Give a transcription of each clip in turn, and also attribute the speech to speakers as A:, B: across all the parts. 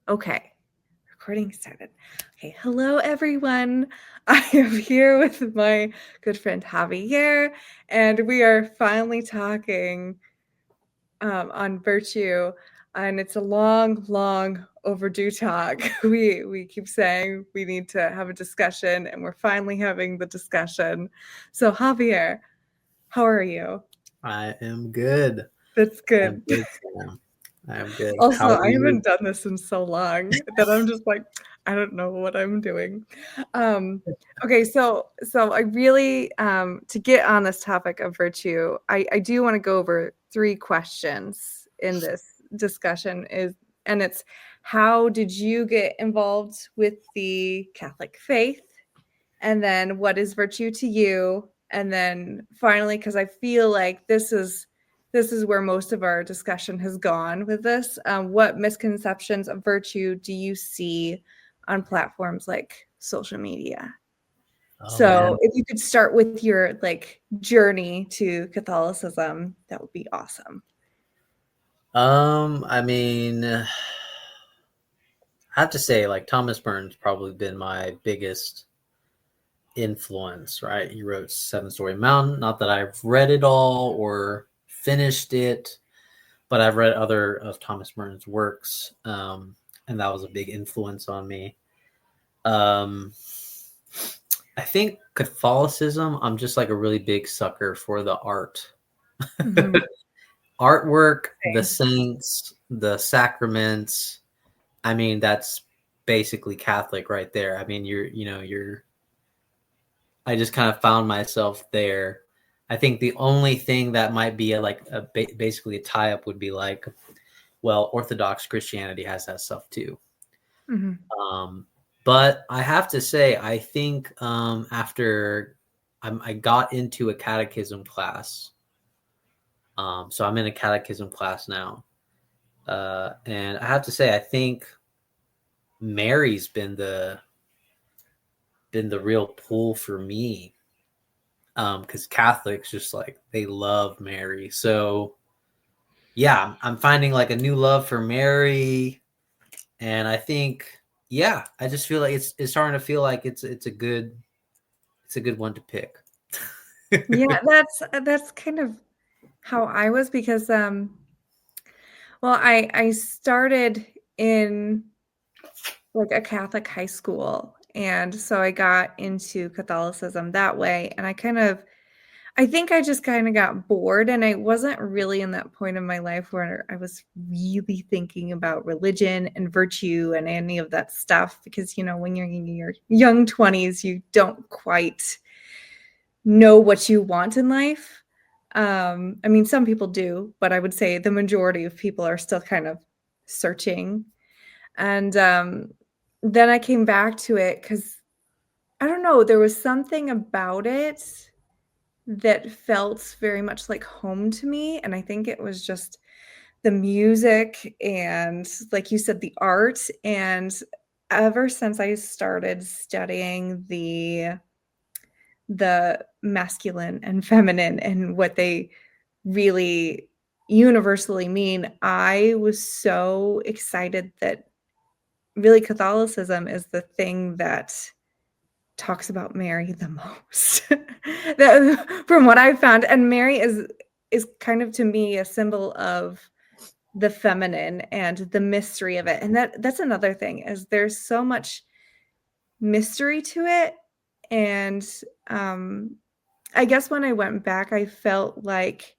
A: Okay, recording started. Okay, hello everyone. I am here with my good friend Javier, and we are finally talking on virtue, and it's a long overdue talk. We keep saying we need to have a discussion, and we're finally having the discussion. So Javier, how are you?
B: I am good.
A: That's
B: I am
A: good.
B: good, Sam. I am good. How
A: Also,
B: are
A: I
B: you?
A: haven't done this in so long that I'm just like, I don't know what I'm doing. Um, okay, so I really to get on this topic of virtue, I do want to go over three questions in this discussion and it's how did you get involved with the Catholic faith? And then what is virtue to you? And then finally, because I feel like this is where most of our discussion has gone with this. What misconceptions of virtue do you see on platforms like social media?
B: Oh
A: So
B: man.
A: if you could start with your like journey to Catholicism, that would be awesome.
B: I mean, I have to say, like Thomas Burns probably been my biggest influence, right? He wrote Seven Story Mountain. Not that I've read it all or finished it, but I've read other of Thomas Burns' works, and that was a big influence on me. Um, I think Catholicism, I'm just like a really big sucker for the art.
A: Mhm.
B: Artwork, the
A: Same.
B: saints, the sacraments. I mean, that's basically Catholic right there. I mean, I just kind of found myself there. I think the only thing that might be basically a tie up would be like, well, Orthodox Christianity has that stuff too.
A: Mhm.
B: Um, but I have to say, I think after I got into a catechism class, so I'm in a catechism class now. And I have to say, I think Mary's been the real pull for me. Because Catholics just like they love Mary. So yeah, I'm finding like a new love for Mary, and I think yeah, I just feel like it's starting to feel like it's a good one to pick.
A: Yeah, that's kind of how I was because well, I started in like a Catholic high school, and so I got into Catholicism that way, and I think I just kind of got bored, and I wasn't really in that point in my life where I was really thinking about religion and virtue and any of that stuff because, when you're in your young 20s, you don't quite know what you want in life. I mean, some people do, but I would say the majority of people are still kind of searching. And then I came back to it because I don't know, there was something about it that felt very much like home to me. And I think it was just the music and, like you said, the art. And ever since I started studying the masculine and feminine and what they really universally mean, I was so excited that really Catholicism is the thing that talks about Mary the most. From what I've found, and Mary is kind of to me a symbol of the feminine and the mystery of it. And that's another thing is there's so much mystery to it. And um I guess when I went back, I felt like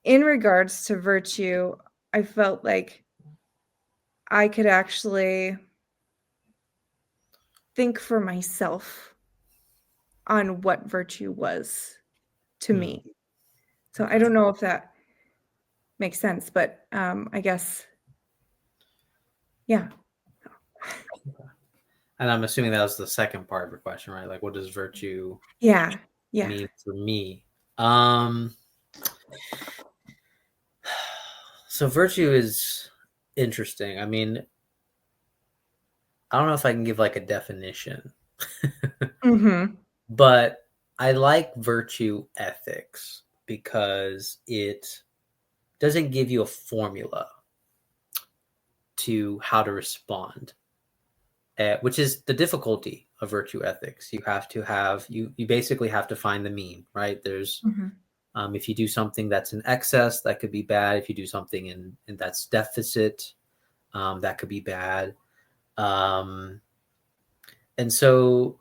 A: in regards to virtue, I felt like I could actually think for myself on what virtue was to
B: Hmm,
A: me. So I
B: okay.
A: don't know if that makes sense, but I guess, yeah.
B: And I'm assuming that was the second part of your question, right? Like, what does virtue
A: Yeah. Yeah.
B: mean for me? Um, so virtue is interesting. I mean, I don't know if I can give like a definition,
A: Mhm.
B: but I like virtue ethics because it doesn't give you a formula. to how to respond, which is the difficulty of virtue ethics. You basically have to find the mean, right? There's
A: Mhm.
B: if you do something that's in excess, that could be bad. If you do something in that's deficit, that could be bad. Um, and so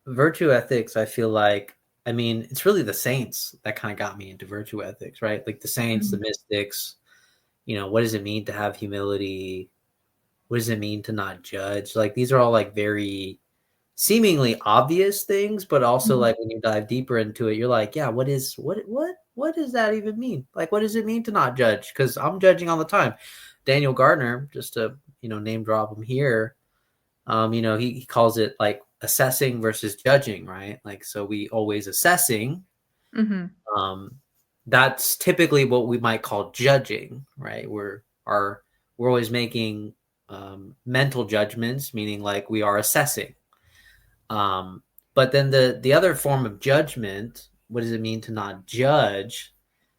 B: virtue ethics, I feel like, I mean, it's really the saints that kind of got me into virtue ethics, right? Like the saints, the
A: Mhm.
B: mystics, what does it mean to have humility? What does it mean to not judge? Like these are all like very seemingly obvious things, but also
A: Mhm.
B: like when you dive deeper into it, you're like, yeah, what does that even mean? Like, what does it mean to not judge? Because I'm judging all the time. Daniel Gardner, just to name drop him here, he calls it like assessing versus judging, right? Like, so we always assessing.
A: Mhm.
B: Um, that's typically what we might call judging, right? We're always making mental judgments, meaning like we are assessing. Um, but then the other form of judgment, what does it mean to not judge?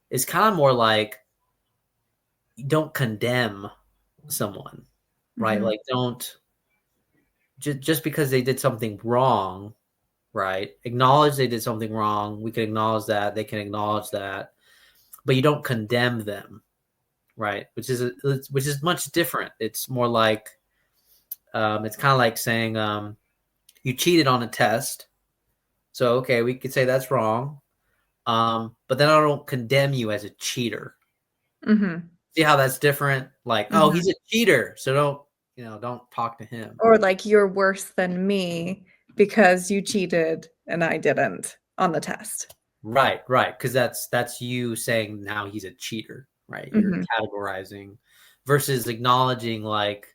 B: Is kind of more like don't condemn someone, right?
A: Mhm.
B: Like don't just because they did something wrong, right? Acknowledge they did something wrong. We can acknowledge that. They can acknowledge that, but you don't condemn them, right? Which is much different. It's more like it's kind of like saying you cheated on a test. So okay, we could say that's wrong. But then I don't condemn you as a cheater.
A: Mhm.
B: See how that's different? Like, oh,
A: Mhm.
B: he's a cheater, so don't talk to him.
A: Or like you're worse than me because you cheated and I didn't on the test.
B: Right, right, because that's you saying now he's a cheater, right? You're
A: Mhm.
B: categorizing versus acknowledging like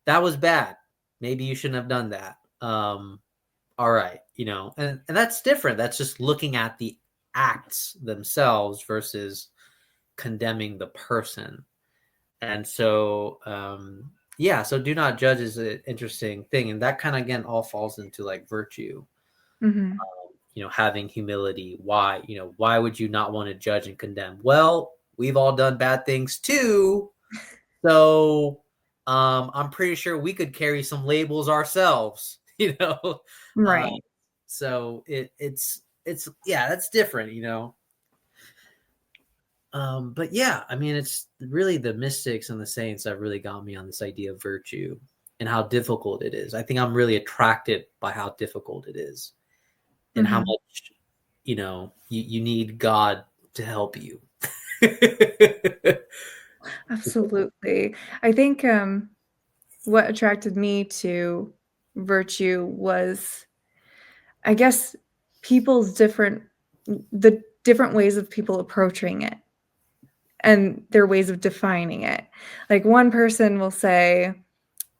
B: that was bad. Maybe you shouldn't have done that. All right, and that's different. That's just looking at the acts themselves versus condemning the person. And so, yeah, so do not judge is an interesting thing. And that kind of, again, all falls into like virtue,
A: Mhm.
B: having humility. Why would you not want to judge and condemn? Well, we've all done bad things too. So, I'm pretty sure we could carry some labels ourselves, Uh,
A: Right.
B: so yeah, that's different. But yeah, I mean, it's really the mystics and the saints that really got me on this idea of virtue and how difficult it is. I think I'm really attracted by how difficult it is and how
A: Mhm.
B: much, you need God to help you.
A: Absolutely. I think, what attracted me to virtue was, I guess, people's the different ways of people approaching it and their ways of defining it. Like, one person will say,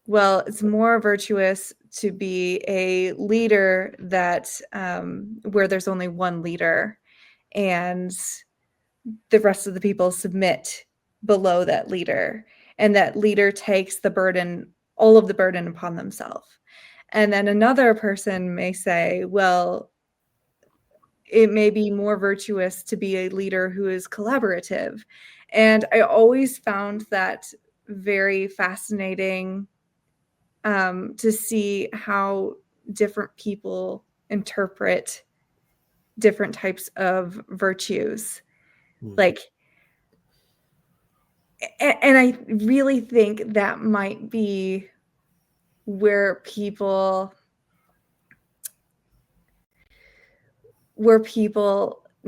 A: well, it's more virtuous to be a leader where there's only one leader and the rest of the people submit below that leader, and that leader takes all of the burden upon themselves. And then another person may say, well, it may be more virtuous to be a leader who is collaborative. And I always found that very fascinating, to see how different people interpret different types of virtues.
B: Hmm.
A: Like, and I really think that might be where people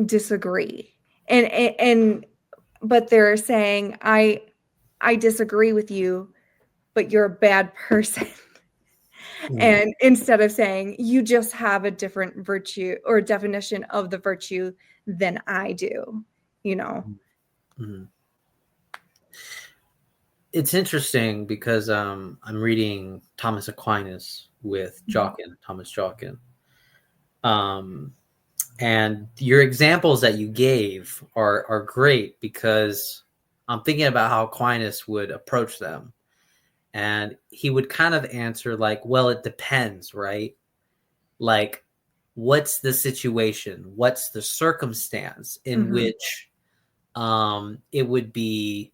A: disagree. And but they're saying, I disagree with you, but you're a bad person.
B: Hmm.
A: And instead of saying you just have a different virtue or definition of the virtue than I do, you know.
B: Hmm. It's interesting because I'm reading Thomas Aquinas with
A: Mhm.
B: Thomas Jockin. Um, And your examples that you gave are great because I'm thinking about how Aquinas would approach them. And he would kind of answer like, well, it depends, right? Like, what's the situation? What's the circumstance in
A: Mhm.
B: which it would be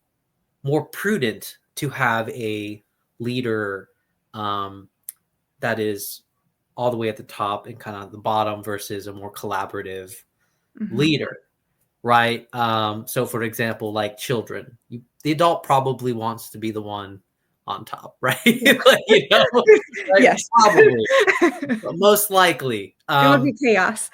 B: more prudent to have a leader that is all the way at the top and kind of the bottom versus a more collaborative
A: Mhm.
B: leader, right? So, for example, like children, the adult probably wants to be the one on top, right?
A: Yeah.
B: Like, right?
A: Yes.
B: Probably, but most likely.
A: It would be chaos.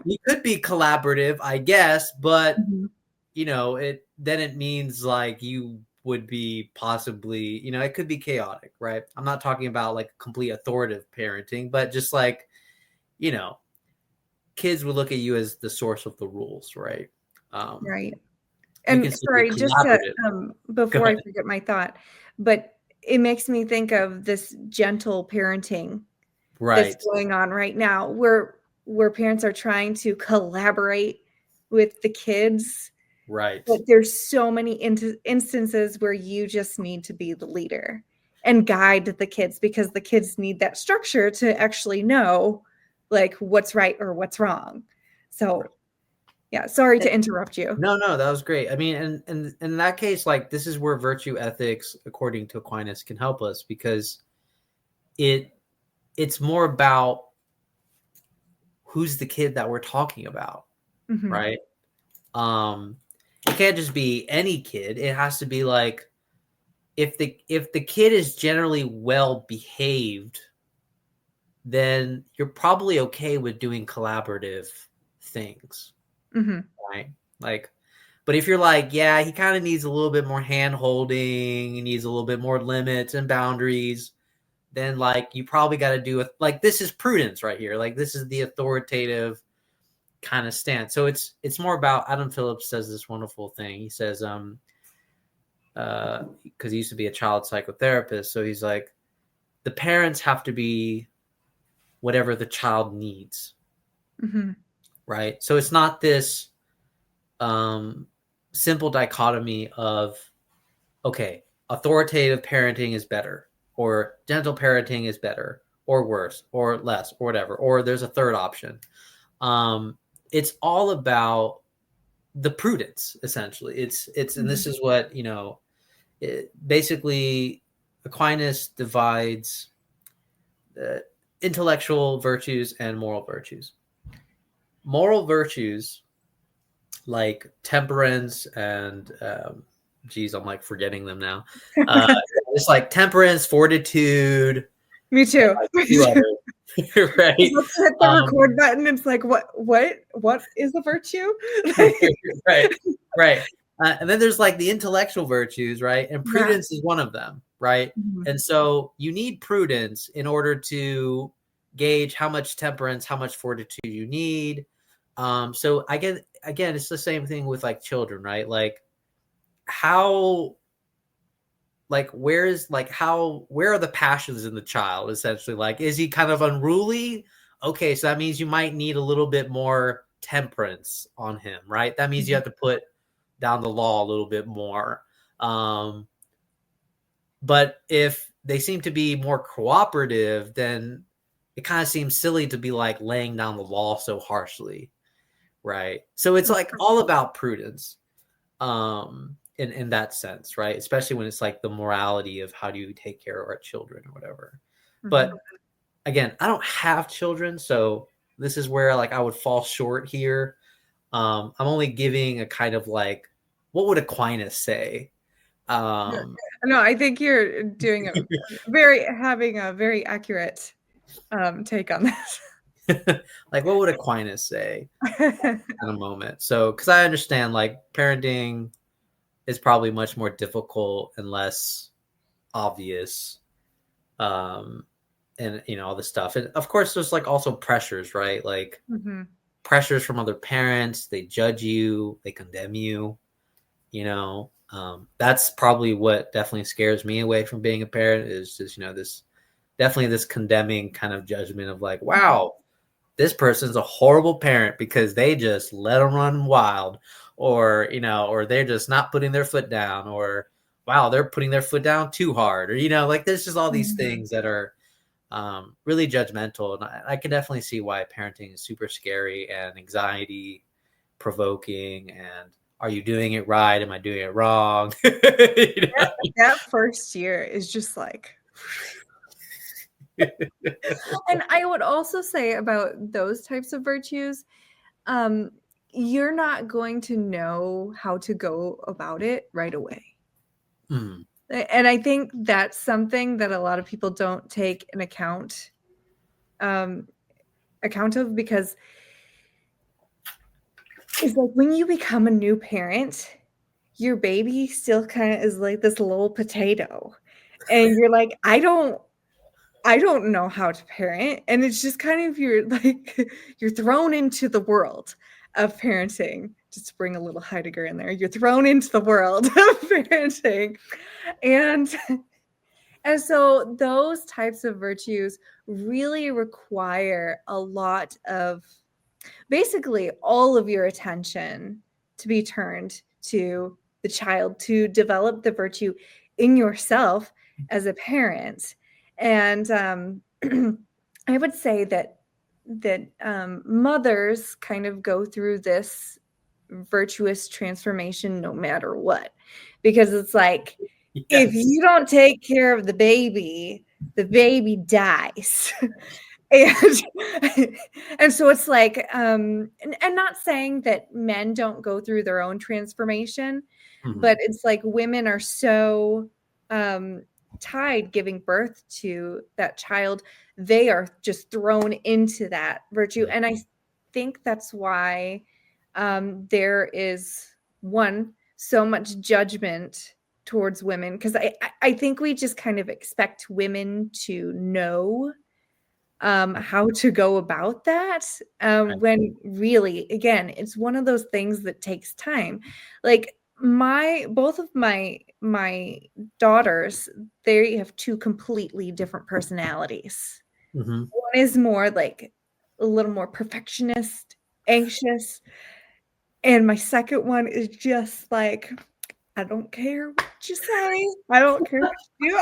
B: You could be collaborative, I guess, but
A: Mhm.
B: it means like you would be possibly, it could be chaotic, right? I'm not talking about like complete authoritative parenting, but just like, you know, kids would look at you as the source of the rules, right? Um,
A: Right.
B: you
A: And
B: can still be
A: sorry, just to,
B: collaborative. Go
A: before I
B: ahead.
A: forget my thought, but it makes me think of this gentle parenting that's
B: Right,
A: going on right now, where parents are trying to collaborate with the kids,
B: right,
A: but there's so many instances where you just need to be the leader and guide the kids because the kids need that structure to actually know like what's right or what's wrong.
B: right.
A: So, yeah, sorry to interrupt you.
B: No, no, that was great. I mean, and in that case, like this is where virtue ethics, according to Aquinas, can help us because it it's more about who's the kid that we're talking about,
A: Mhm.
B: right? Um, it can't just be any kid. It has to be like if the kid is generally well behaved, then you're probably okay with doing collaborative things,
A: Mhm.
B: right? Like, but if you're like, yeah, he kind of needs a little bit more hand holding, he needs a little bit more limits and boundaries, then like you probably got to do it. Like this is prudence right here. Like this is the authoritative kind of stance. So it's more about Adam Phillips says this wonderful thing. He says, because he used to be a child psychotherapist, so he's like, the parents have to be whatever the child needs,
A: Mhm.
B: right? So it's not this um, simple dichotomy of okay, authoritative parenting is better, or gentle parenting is better, or worse, or less, or whatever, or there's a third option. It's all about the prudence, essentially. And
A: Mhm.
B: this is what basically Aquinas divides intellectual virtues and moral virtues. Moral virtues like temperance and geez, I'm like forgetting them now. Uh, it's like temperance, fortitude,
A: Me
B: and
A: too.
B: like a few others,
A: It's
B: right?
A: like you hit the
B: Um,
A: record button, it's like, what is a virtue? Like,
B: right, right. And then there's like the intellectual virtues, right? And
A: yeah.
B: prudence is one of them, right?
A: Mhm.
B: And so you need prudence in order to gauge how much temperance, how much fortitude you need. So again, it's the same thing with like children, right? Like how like where are the passions in the child essentially? Like is he kind of unruly? Okay, so that means you might need a little bit more temperance on him, right? That means you
A: Mhm.
B: have to put down the law a little bit more. um but if they seem to be more cooperative, then it kind of seems silly to be like laying down the law so harshly, right? So it's like all about prudence, in that sense, right? Especially when it's like the morality of how do you take care of our children or whatever. But
A: Mhm.
B: again, I don't have children, so this is where like I would fall short here. I'm only giving a kind of like what would Aquinas say?
A: Yeah.
B: um
A: No, I think you're doing a very having a very accurate, take on this.
B: like what would Aquinas say in a moment? So because I understand like parenting is probably much more difficult and less obvious, um and all this stuff, and of course there's like also pressures, right? Like
A: Mhm.
B: pressures from other parents, they judge you, they condemn you, that's probably what definitely scares me away from being a parent, is just this definitely this condemning kind of judgment of like,
A: Mhm.
B: wow, this person's a horrible parent because they just let them run wild, or or they're just not putting their foot down, or wow, they're putting their foot down too hard, or like there's just all these
A: Mhm.
B: things that are really judgmental, and I can definitely see why parenting is super scary and anxiety provoking and are you doing it right? Am I doing it wrong? You know?
A: That first year is just like and I would also say about those types of virtues, um, you're not going to know how to go about it right away.
B: Mm,
A: And I think that's something that a lot of people don't take an um, account of because it's like when you become a new parent, your baby still kind of is like this little potato. And you're like, I don't know how to parent. And it's just kind of you're like you're thrown into the world of parenting. Just to bring a little Heidegger in there. You're thrown into the world of parenting. And and so those types of virtues really require a lot of basically all of your attention to be turned to the child to develop the virtue in yourself as a parent. And I would say that mothers kind of go through this virtuous transformation no matter what, because it's like if
B: yes.
A: you don't take care of the baby dies. And and so it's like and not saying that men don't go through their own transformation,
B: Mhm.
A: but it's like women are so um tied giving birth to that child, they are just thrown into that virtue. And I think that's why there is one so much judgment towards women, because I think we just kind of expect women to know how to go about that,
B: Right.
A: when really, again, it's one of those things that takes time. Like my both of my daughters, they have two completely different personalities.
B: Mhm.
A: One is more like a little more perfectionist, anxious, and my second one is just like, I don't care what you say. I don't care what you do.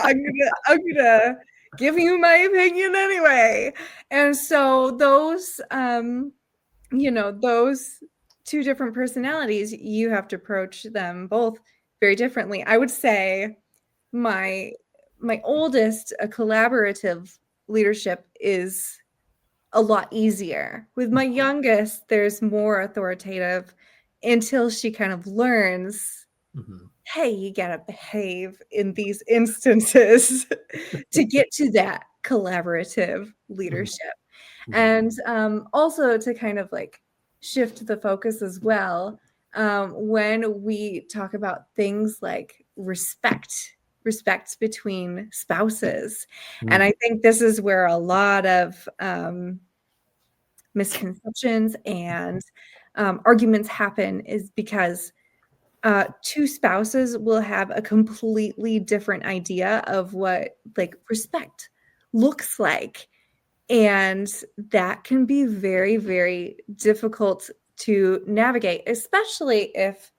A: I'm gonna give you my opinion anyway. And so those those two different personalities, you have to approach them both very differently. I would say my my oldest, a collaborative leadership is a lot easier. With my youngest, there's more authoritative until she kind of learns,
B: Mhm.
A: hey, you gotta behave in these instances to get to that collaborative
B: Mhm.
A: leadership.
B: Mhm.
A: And also to kind of like shift the focus as well, when we talk about things like respect between spouses. And
B: Mhm.
A: I think this is where a lot of misconceptions and arguments happen, is because two spouses will have a completely different idea of what like respect looks like. And that can be very, very difficult to navigate, especially if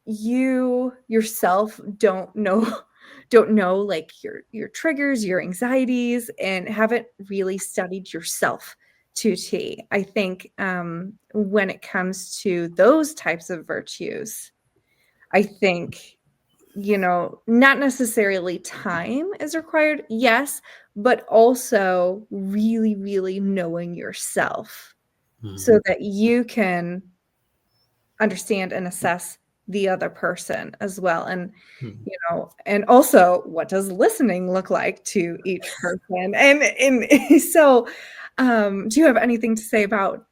A: you yourself don't know like your triggers, your anxieties, and haven't really studied yourself to T. I think when it comes to those types of virtues, I think not necessarily time is required, yes, but also really, really knowing yourself so
B: Mhm.
A: that you can understand and assess the other person as well. And
B: Mhm.
A: and also what does listening look like to each person? And so do you have anything to say about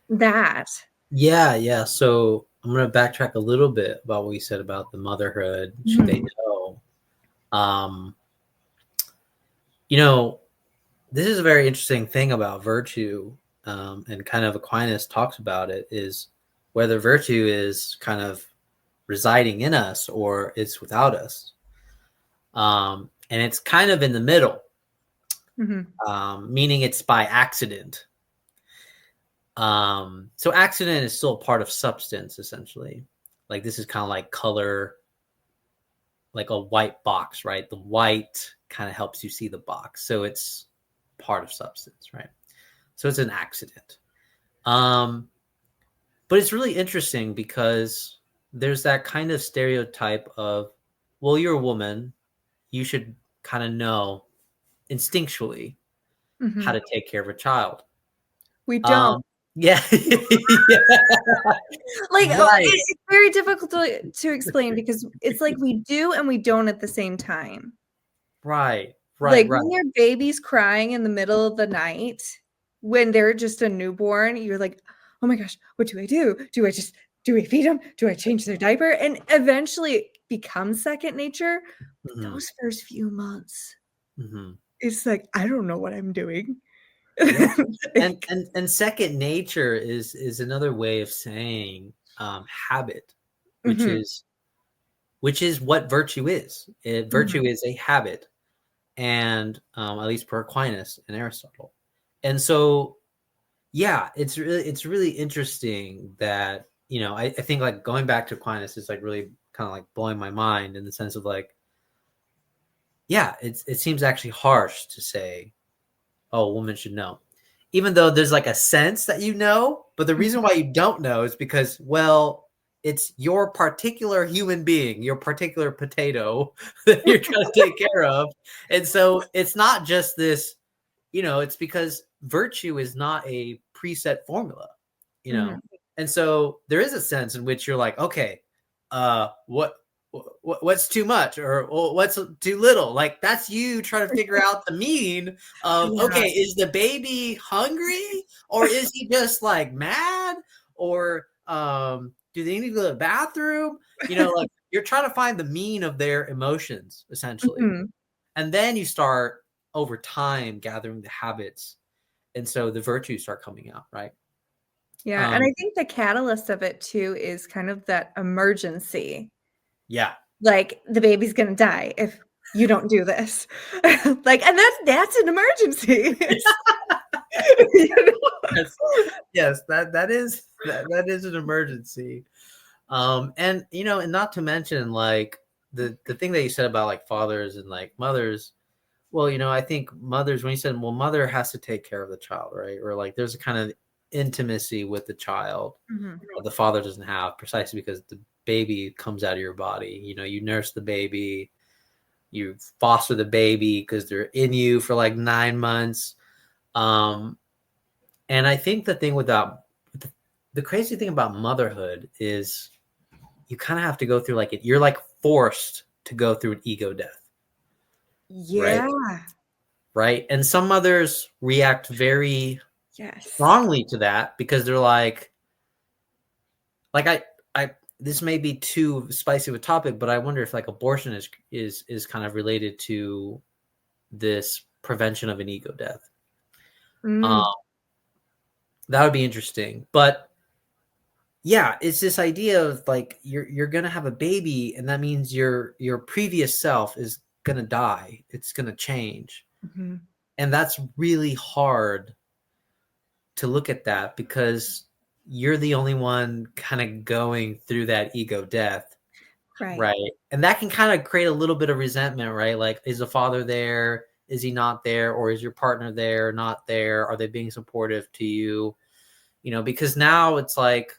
A: that?
B: Yeah, yeah. So I'm gonna backtrack a little bit about what you said about the motherhood. Should they
A: Mhm.
B: know? Um, you know, this is a very interesting thing about virtue, and kind of Aquinas talks about it, is whether virtue is kind of residing in us or it's without us. And it's kind of in the middle,
A: Mhm.
B: meaning it's by accident. So accident is still part of substance, essentially. Like this is kind of like color, like a white box, right? The white kind of helps you see the box. So it's part of substance, right? So it's an accident. Um, But it's really interesting because there's that kind of stereotype of, well, you're a woman, you should kind of know instinctually how
A: Mhm.
B: to take care of a child.
A: We don't.
B: Um, yeah, yeah,
A: Like, oh,
B: right,
A: it's very difficult to explain because it's like we do and we don't at the same time.
B: right, right,
A: Like,
B: right.
A: when your baby's crying in the middle of the night, when they're just a newborn, you're like, "Oh my gosh, what do I do? Do we feed them? Do I change their diaper?" And eventually it becomes second nature. But
B: Hmm.
A: those first few months,
B: Hmm.
A: it's like, I don't know what I'm doing.
B: Yeah, and
A: Like,
B: and second nature is another way of saying habit, which
A: mhm,
B: is which is what virtue is. Virtue
A: mhm,
B: is a habit, and at least per Aquinas and Aristotle. And so, yeah, it's really interesting that I think like going back to Aquinas is like really kind of like blowing my mind in the sense of like, yeah, it seems actually harsh to say, oh, a woman should know, even though there's like a sense that but the reason
A: mhm,
B: why you don't know is because, well, it's your particular human being, your particular potato that you're trying to take care of. And so it's not just this, it's because virtue is not a preset formula, you
A: mhm,
B: know. And so there is a sense in which you're like, okay, what's too much, or what's too little? Like that's you trying to figure out the mean of,
A: yeah,
B: okay, is the baby hungry, or is he just like mad, or do they need to go to the bathroom? Like you're trying to find the mean of their emotions essentially,
A: mhm.
B: and then you start over time gathering the habits, and so the virtues start coming out, right?
A: Yeah, and
B: um
A: I think the catalyst of it too is kind of that emergency.
B: yeah.
A: Like, the baby's gonna die if you don't do this. Like, and that's an emergency. It's you know?
B: Yes, yes, that is an emergency. And and not to mention like the thing that you said about like fathers and like mothers. Well, I think mothers, when you said, well, mother has to take care of the child, right? Or like there's a kind of intimacy with the child
A: Mhm,
B: that the father doesn't have, precisely because the baby comes out of your body. You nurse the baby, you foster the baby because they're in you for like 9 months. Um, and I think the crazy thing about motherhood is you kind of have to go through like you're like forced to go through an ego death, right?
A: yeah,
B: Right. And some mothers react very
A: yes.
B: strongly to that because they're like I this may be too spicy of a topic, but I wonder if like abortion is kind of related to this prevention of an ego death. Um,
A: Mm,
B: that would be interesting. But yeah, it's this idea of like you're gonna have a baby, and that means your previous self is gonna die. It's gonna change.
A: mhm,
B: And that's really hard to look at that because you're the only one kind of going through that ego death,
A: right.
B: right? And that can kind of create a little bit of resentment, right? Like, is the father there? Is he not there? Or is your partner there, not there? Are they being supportive to you? Because now it's like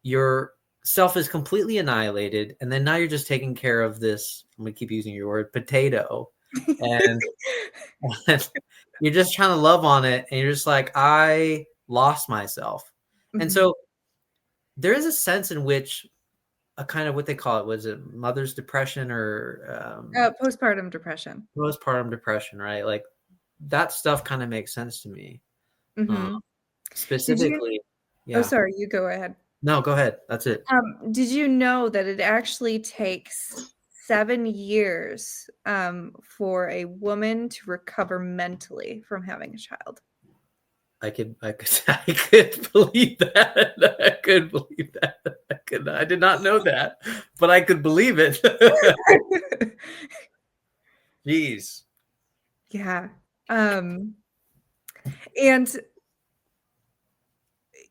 B: your self is completely annihilated. And then now you're just taking care of this, I'm going to keep using your word, potato. And you're just trying to love on it, and you're just like, I lost myself. And
A: Mhm.
B: so there is a sense in which a kind of what they call it, was it mother's depression or
A: Postpartum depression.
B: postpartum depression, right? Like that stuff kind of makes sense to me. uh,
A: Mhm. Did you
B: Specifically.
A: Oh,
B: Yeah,
A: sorry, you go ahead.
B: no, go ahead, that's it.
A: Did you know that it actually takes 7 years, for a woman to recover mentally from having a child?
B: I could I could believe that. I could believe that. I did not know that, but I could believe it. Jeez.
A: Yeah, um, and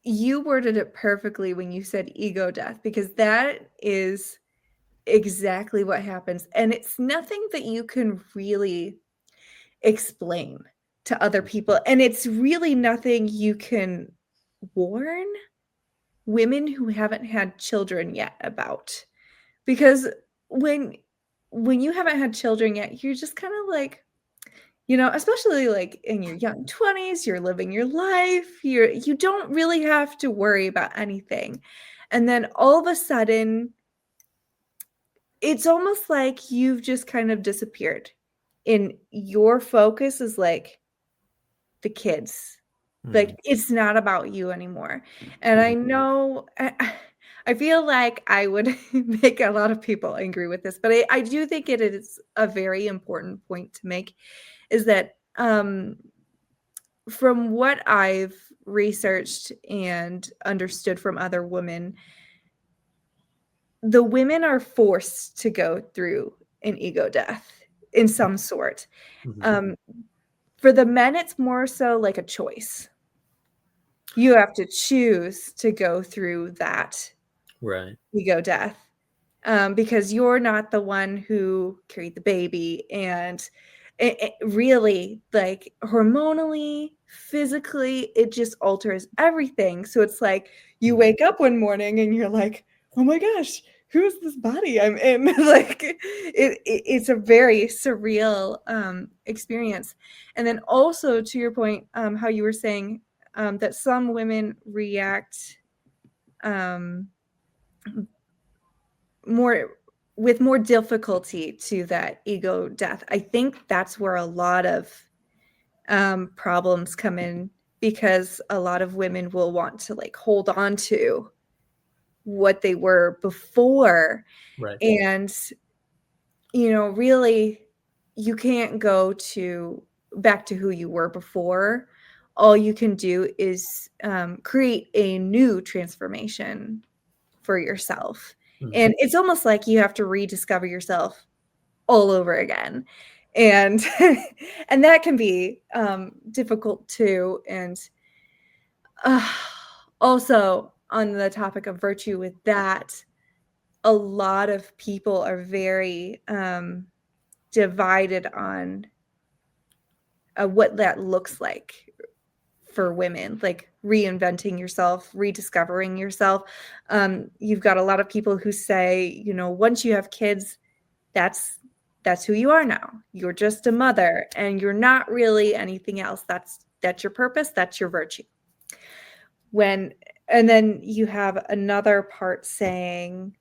A: you worded it perfectly when you said ego death, because that is exactly what happens, and it's nothing that you can really explain to other people, and it's really nothing you can warn. women who haven't had children yet about. Because when you haven't had children yet, you're just kind of like, especially like in your young 20s, you're living your life. You don't really have to worry about anything. And then all of a sudden, it's almost like you've just kind of disappeared. And your focus is like the kids.
B: Mm-hmm.
A: Like, it's not about you anymore. And I know I feel like I would make a lot of people angry with this, but I do think it is a very important point to make, is that from what I've researched and understood from other women, the women are forced to go through an ego death in some sort.
B: Mm-hmm.
A: Um, for the men, it's more so like a choice. You have to choose to go through that
B: Right.
A: ego death, because you're not the one who carried the baby, and it really, like, hormonally, physically, it just alters everything. So it's like you
B: Mm-hmm.
A: wake up one morning and you're like, oh my gosh, who's this body I'm in? Like, it's a very surreal experience. And then also, to your point, how you were saying that some women react um, more with more difficulty to that ego death. I think that's where a lot of problems come in, because a lot of women will want to like hold on to what they were before.
B: Right.
A: And, really, you can't go to back to who you were before. All you can do is create a new transformation for yourself.
B: Mm-hmm.
A: And it's almost like you have to rediscover yourself all over again. And and that can be difficult too. And uh, also, on the topic of virtue, with that, a lot of people are very divided on what that looks like for women, like reinventing yourself, rediscovering yourself. You've got a lot of people who say, once you have kids, that's who you are now. You're just a mother, and you're not really anything else. That's your purpose, that's your virtue. And then you have another part saying,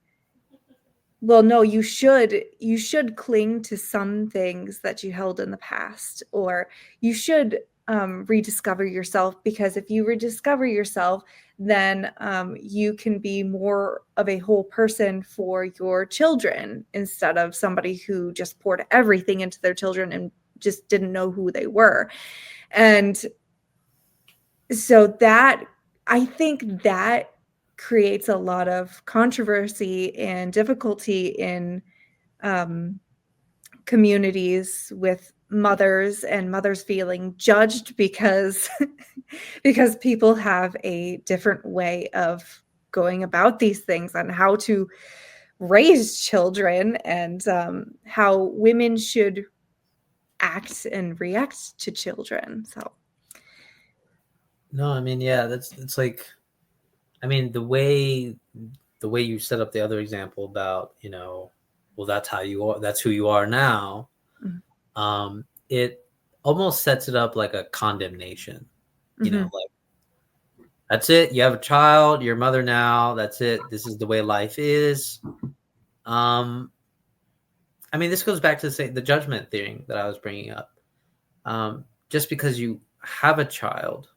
A: well, no, you should cling to some things that you held in the past, or you should rediscover yourself, because if you rediscover yourself, then you can be more of a whole person for your children, instead of somebody who just poured everything into their children and just didn't know who they were. And so that, I think that creates a lot of controversy and difficulty in um, communities, with mothers, and mothers feeling judged because because people have a different way of going about these things, on how to raise children, and how women should act and react to children. So
B: No, I mean, yeah, it's like, I mean, the way you set up the other example about, well, that's how you are, that's who you are now. It almost sets it up like a condemnation.
A: mm-hmm.
B: Like, that's it. You have a child. You're a mother now. That's it. This is the way life is. Um, I mean, this goes back to the judgment theory that I was bringing up. Just because you have a child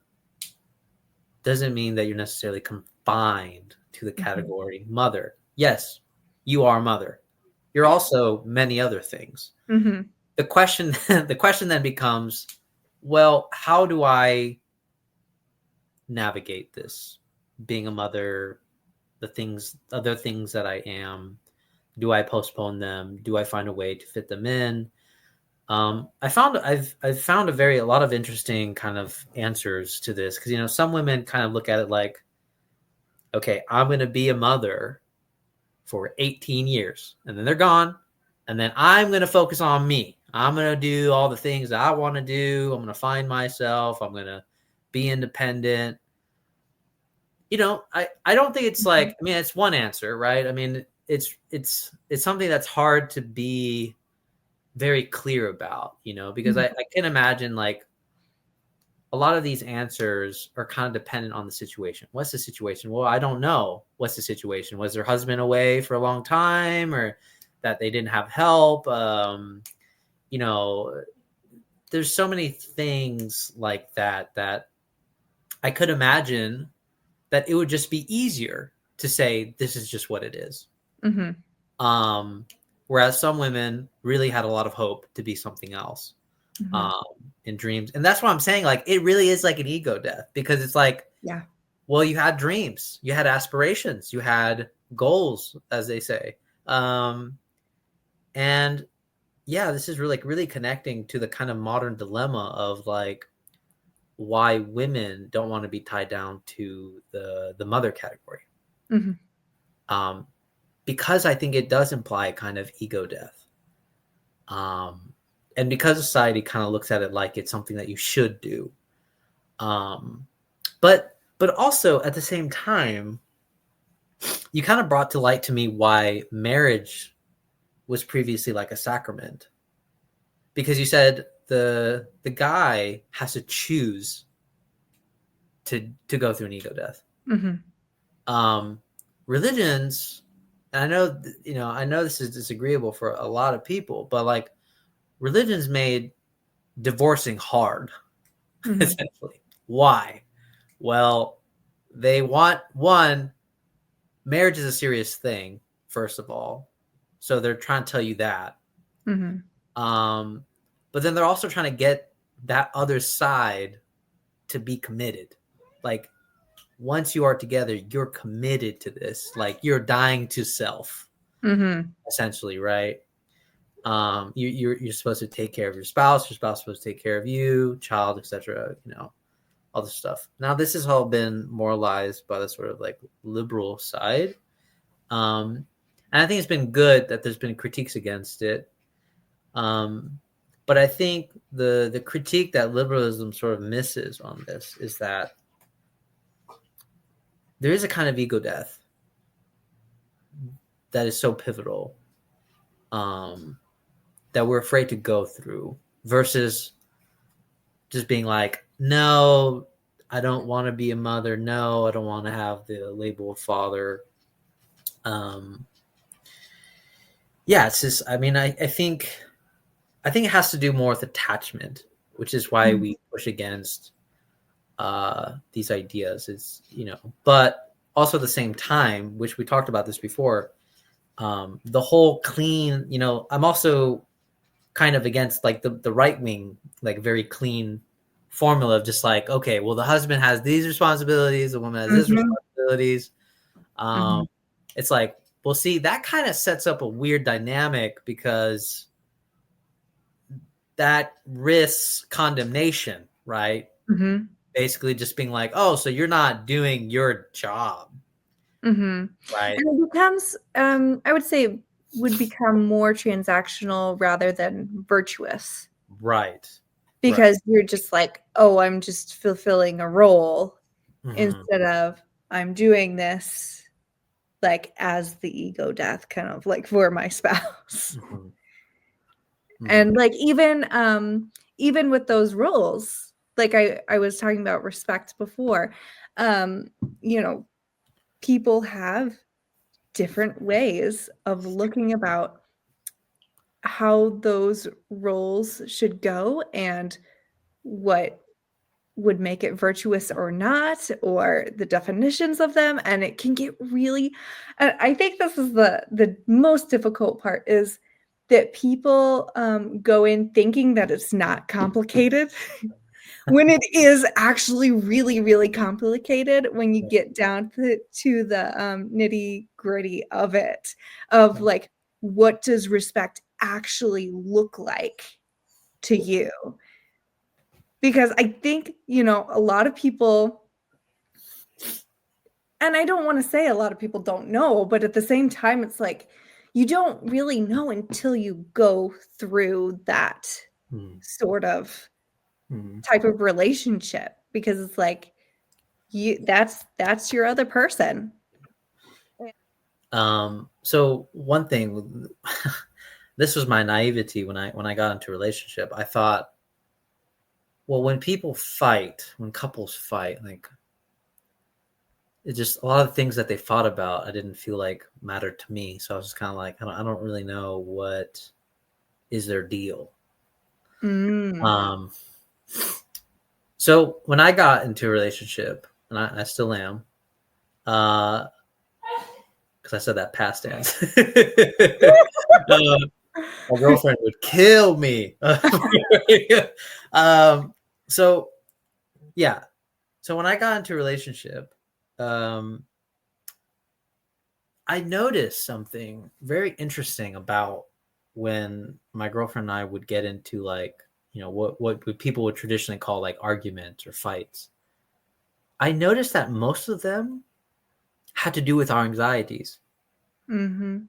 B: doesn't mean that you're necessarily confined to the category mother. Yes, you are mother. You're also many other things.
A: Mm-hmm.
B: The question then becomes, well, how do I navigate this? Being a mother, other things that I am, do I postpone them? Do I find a way to fit them in? I've found a lot of interesting kind of answers to this, because some women kind of look at it like, okay, I'm going to be a mother for 18 years, and then they're gone, and then I'm going to focus on me. I'm going to do all the things that I want to do. I'm going to find myself. I'm going to be independent. I don't think it's
A: Mhm.
B: like, I mean, it's one answer, right? I mean, it's something that's hard to be very clear about, because I can imagine like a lot of these answers are kind of dependent on the situation. What's the situation? Well, I don't know. What's the situation? Was their husband away for a long time, or that they didn't have help? You know, there's so many things like that I could imagine that it would just be easier to say this is just what it is.
A: Mhm.
B: Um, Whereas some women really had a lot of hope to be something else,
A: Mhm.
B: um, in dreams, and that's what I'm saying. Like it really is like an ego death because it's like,
A: Yeah.
B: well, you had dreams, you had aspirations, you had goals, as they say, and yeah, this is really, like, really connecting to the kind of modern dilemma of like why women don't want to be tied down to the mother category.
A: Mhm.
B: Um, because I think it does imply kind of ego death. And because society kind of looks at it like it's something that you should do. Um, but also at the same time, you kind of brought to light to me why marriage was previously like a sacrament, because you said the guy has to choose to go through an ego death.
A: Mhm.
B: Um, Religions, and I know this is disagreeable for a lot of people, but like religions made divorcing hard,
A: Mhm.
B: essentially. Why? Well, they want one, marriage is a serious thing, first of all. So they're trying to tell you that.
A: Mhm.
B: Um, but then they're also trying to get that other side to be committed. Like once you are together, you're committed to this. Like you're dying to self,
A: Mhm.
B: essentially, right? You're supposed to take care of your spouse. Your spouse is supposed to take care of you, child, etc. All this stuff. Now, this has all been moralized by the sort of like liberal side, and I think it's been good that there's been critiques against it. Um, but I think the critique that liberalism sort of misses on this is that there is a kind of ego death that is so pivotal, um, that we're afraid to go through, versus just being like, no, I don't want to be a mother. No, I don't want to have the label of father. Um, yeah, it's just, I mean, I think it has to do more with attachment, which is why
A: Mhm.
B: we push against these ideas. But also at the same time, which we talked about this before, the whole clean. I'm also kind of against like the right wing, like very clean formula of just like, okay, well, the husband has these responsibilities, the woman has this
A: Mhm.
B: responsibilities. Um,
A: Mhm.
B: it's like, well, see, that kind of sets up a weird dynamic because that risks condemnation, right?
A: Mhm.
B: Basically, just being like, oh, so you're not doing your job,
A: Mhm.
B: right?
A: And it becomes, I would say, would become more transactional rather than virtuous
B: Right. Right.
A: because you're just like, oh, I'm just fulfilling a role
B: Hmm.
A: instead of I'm doing this like as the ego death, kind of like for my spouse.
B: Hmm. Hmm.
A: And like even with those roles, like I was talking about respect before, um, you know, people have different ways of looking about how those roles should go and what would make it virtuous or not, or the definitions of them, and it can get really I think this is the most difficult part is that people, go in thinking that it's not complicated when it is actually really, really complicated when you get down to the, nitty-gritty of it, of, like, what does respect actually look like to you? Because I think, a lot of people and I don't wanna say a lot of people don't know, but at the same time, it's like, you don't really know until you go through that
B: Hmm.
A: sort of
B: Hmm.
A: type of relationship because it's like that's your other person.
B: So one thing, this was my naivety when I got into a relationship. I thought, well, when people fight, when couples fight, like it just a lot of the things that they fought about, I didn't feel like mattered to me. So I was just kind of like, I don't really know what is their deal.
A: Mm.
B: Um, so when I got into a relationship, and I still am, because I said that past tense. My girlfriend would kill me. So yeah. So when I got into a relationship, um, I noticed something very interesting about when my girlfriend and I would get into like, what people would traditionally call like arguments or fights. I noticed that most of them had to do with our anxieties.
A: Mhm.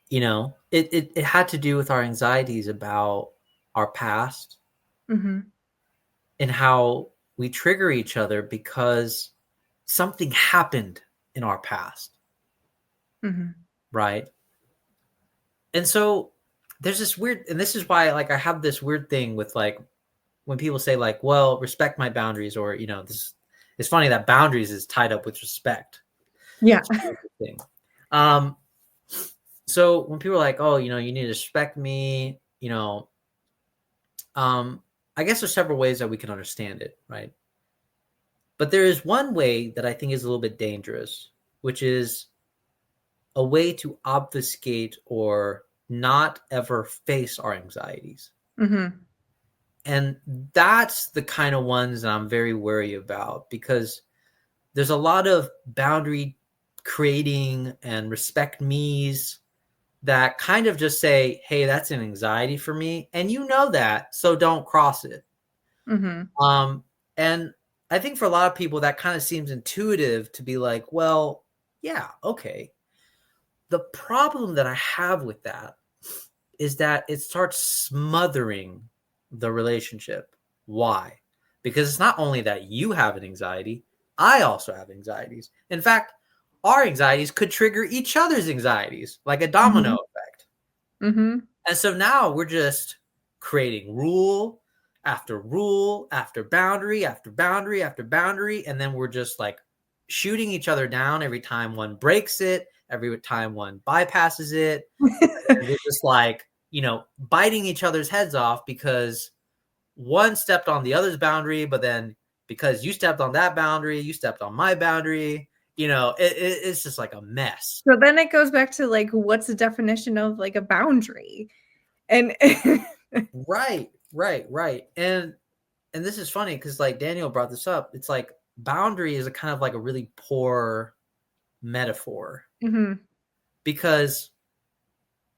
B: It had to do with our anxieties about our past
A: Mhm.
B: and how we trigger each other because something happened in our past,
A: Mhm.
B: right? And so there's this weird, and this is why like I have this weird thing with like when people say like, well, respect my boundaries, or this, it's funny that boundaries is tied up with respect.
A: Yeah.
B: It's a weird thing. Um, so when people are like, oh, you need to respect me, um, I guess there's several ways that we can understand it, right? But there is one way that I think is a little bit dangerous, which is a way to obfuscate or not ever face our anxieties.
A: Mhm.
B: And that's the kind of ones that I'm very wary about, because there's a lot of boundary creating and respect me's that kind of just say, hey, that's an anxiety for me. And you know that, so don't cross it.
A: Mhm.
B: Um, and I think for a lot of people, that kind of seems intuitive to be like, well, yeah, okay. The problem that I have with that is that it starts smothering the relationship. Why? Because it's not only that you have an anxiety, I also have anxieties. In fact, our anxieties could trigger each other's anxieties, like a domino
A: Mhm.
B: effect.
A: Mhm.
B: And so now we're just creating rule after boundary after boundary after boundary. And then we're just like shooting each other down every time one breaks it, every time one bypasses it. And we're just like, biting each other's heads off because one stepped on the other's boundary, but then because you stepped on that boundary, you stepped on my boundary. It's just like a mess.
A: So then it goes back to like, what's the definition of like a boundary? And
B: Right, right, right. And this is funny because like Daniel brought this up. It's like boundary is a kind of like a really poor metaphor,
A: Mhm.
B: because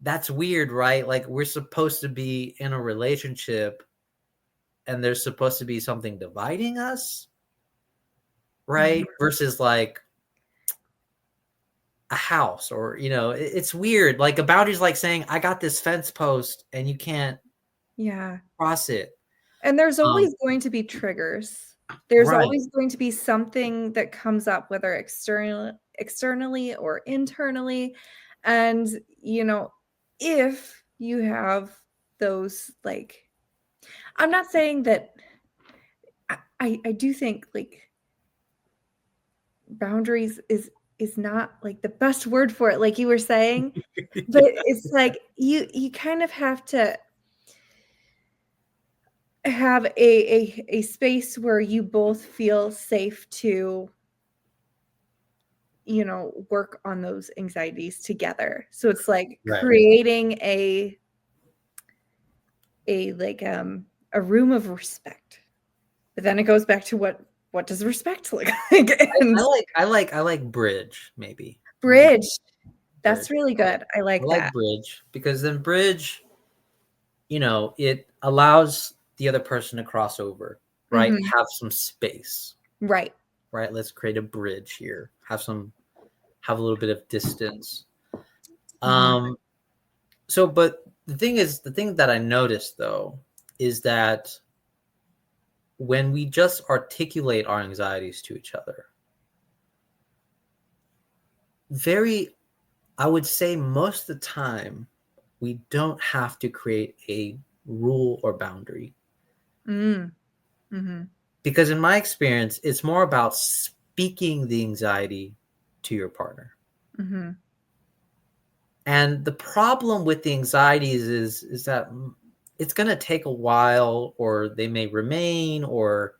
B: that's weird, right? Like we're supposed to be in a relationship and there's supposed to be something dividing us,
A: Mhm.
B: right? Versus like a house, or it's weird. Like a boundary is like saying I got this fence post and you can't
A: Yeah.
B: cross it.
A: And there's
B: Um,
A: always going to be triggers. There's
B: right,
A: always going to be something that comes up, whether externally or internally. And, if you have those, like, I'm not saying that I do think like boundaries is not like the best word for it, like you were saying, but it's like you kind of have to have a space where you both feel safe to work on those anxieties together. So it's like
B: right.
A: creating like a room of respect. But then it goes back to what does respect look like? And
B: I like bridge, maybe
A: bridge,
B: bridge.
A: that's really
B: I like
A: good. I
B: I
A: like
B: like
A: that.
B: bridge because then bridge, it allows the other person to cross over, right?
A: Mhm.
B: Have some space,
A: Right.
B: right? Let's create a bridge here. Have a little bit of distance.
A: Mhm.
B: Um, but the thing that I noticed though is that when we just articulate our anxieties to each other, I would say most of the time, we don't have to create a rule or boundary.
A: Mm-hmm.
B: Because in my experience, it's more about speaking the anxiety to your partner.
A: Mm-hmm.
B: And the problem with the anxieties is that it's going to take a while, or they may remain, or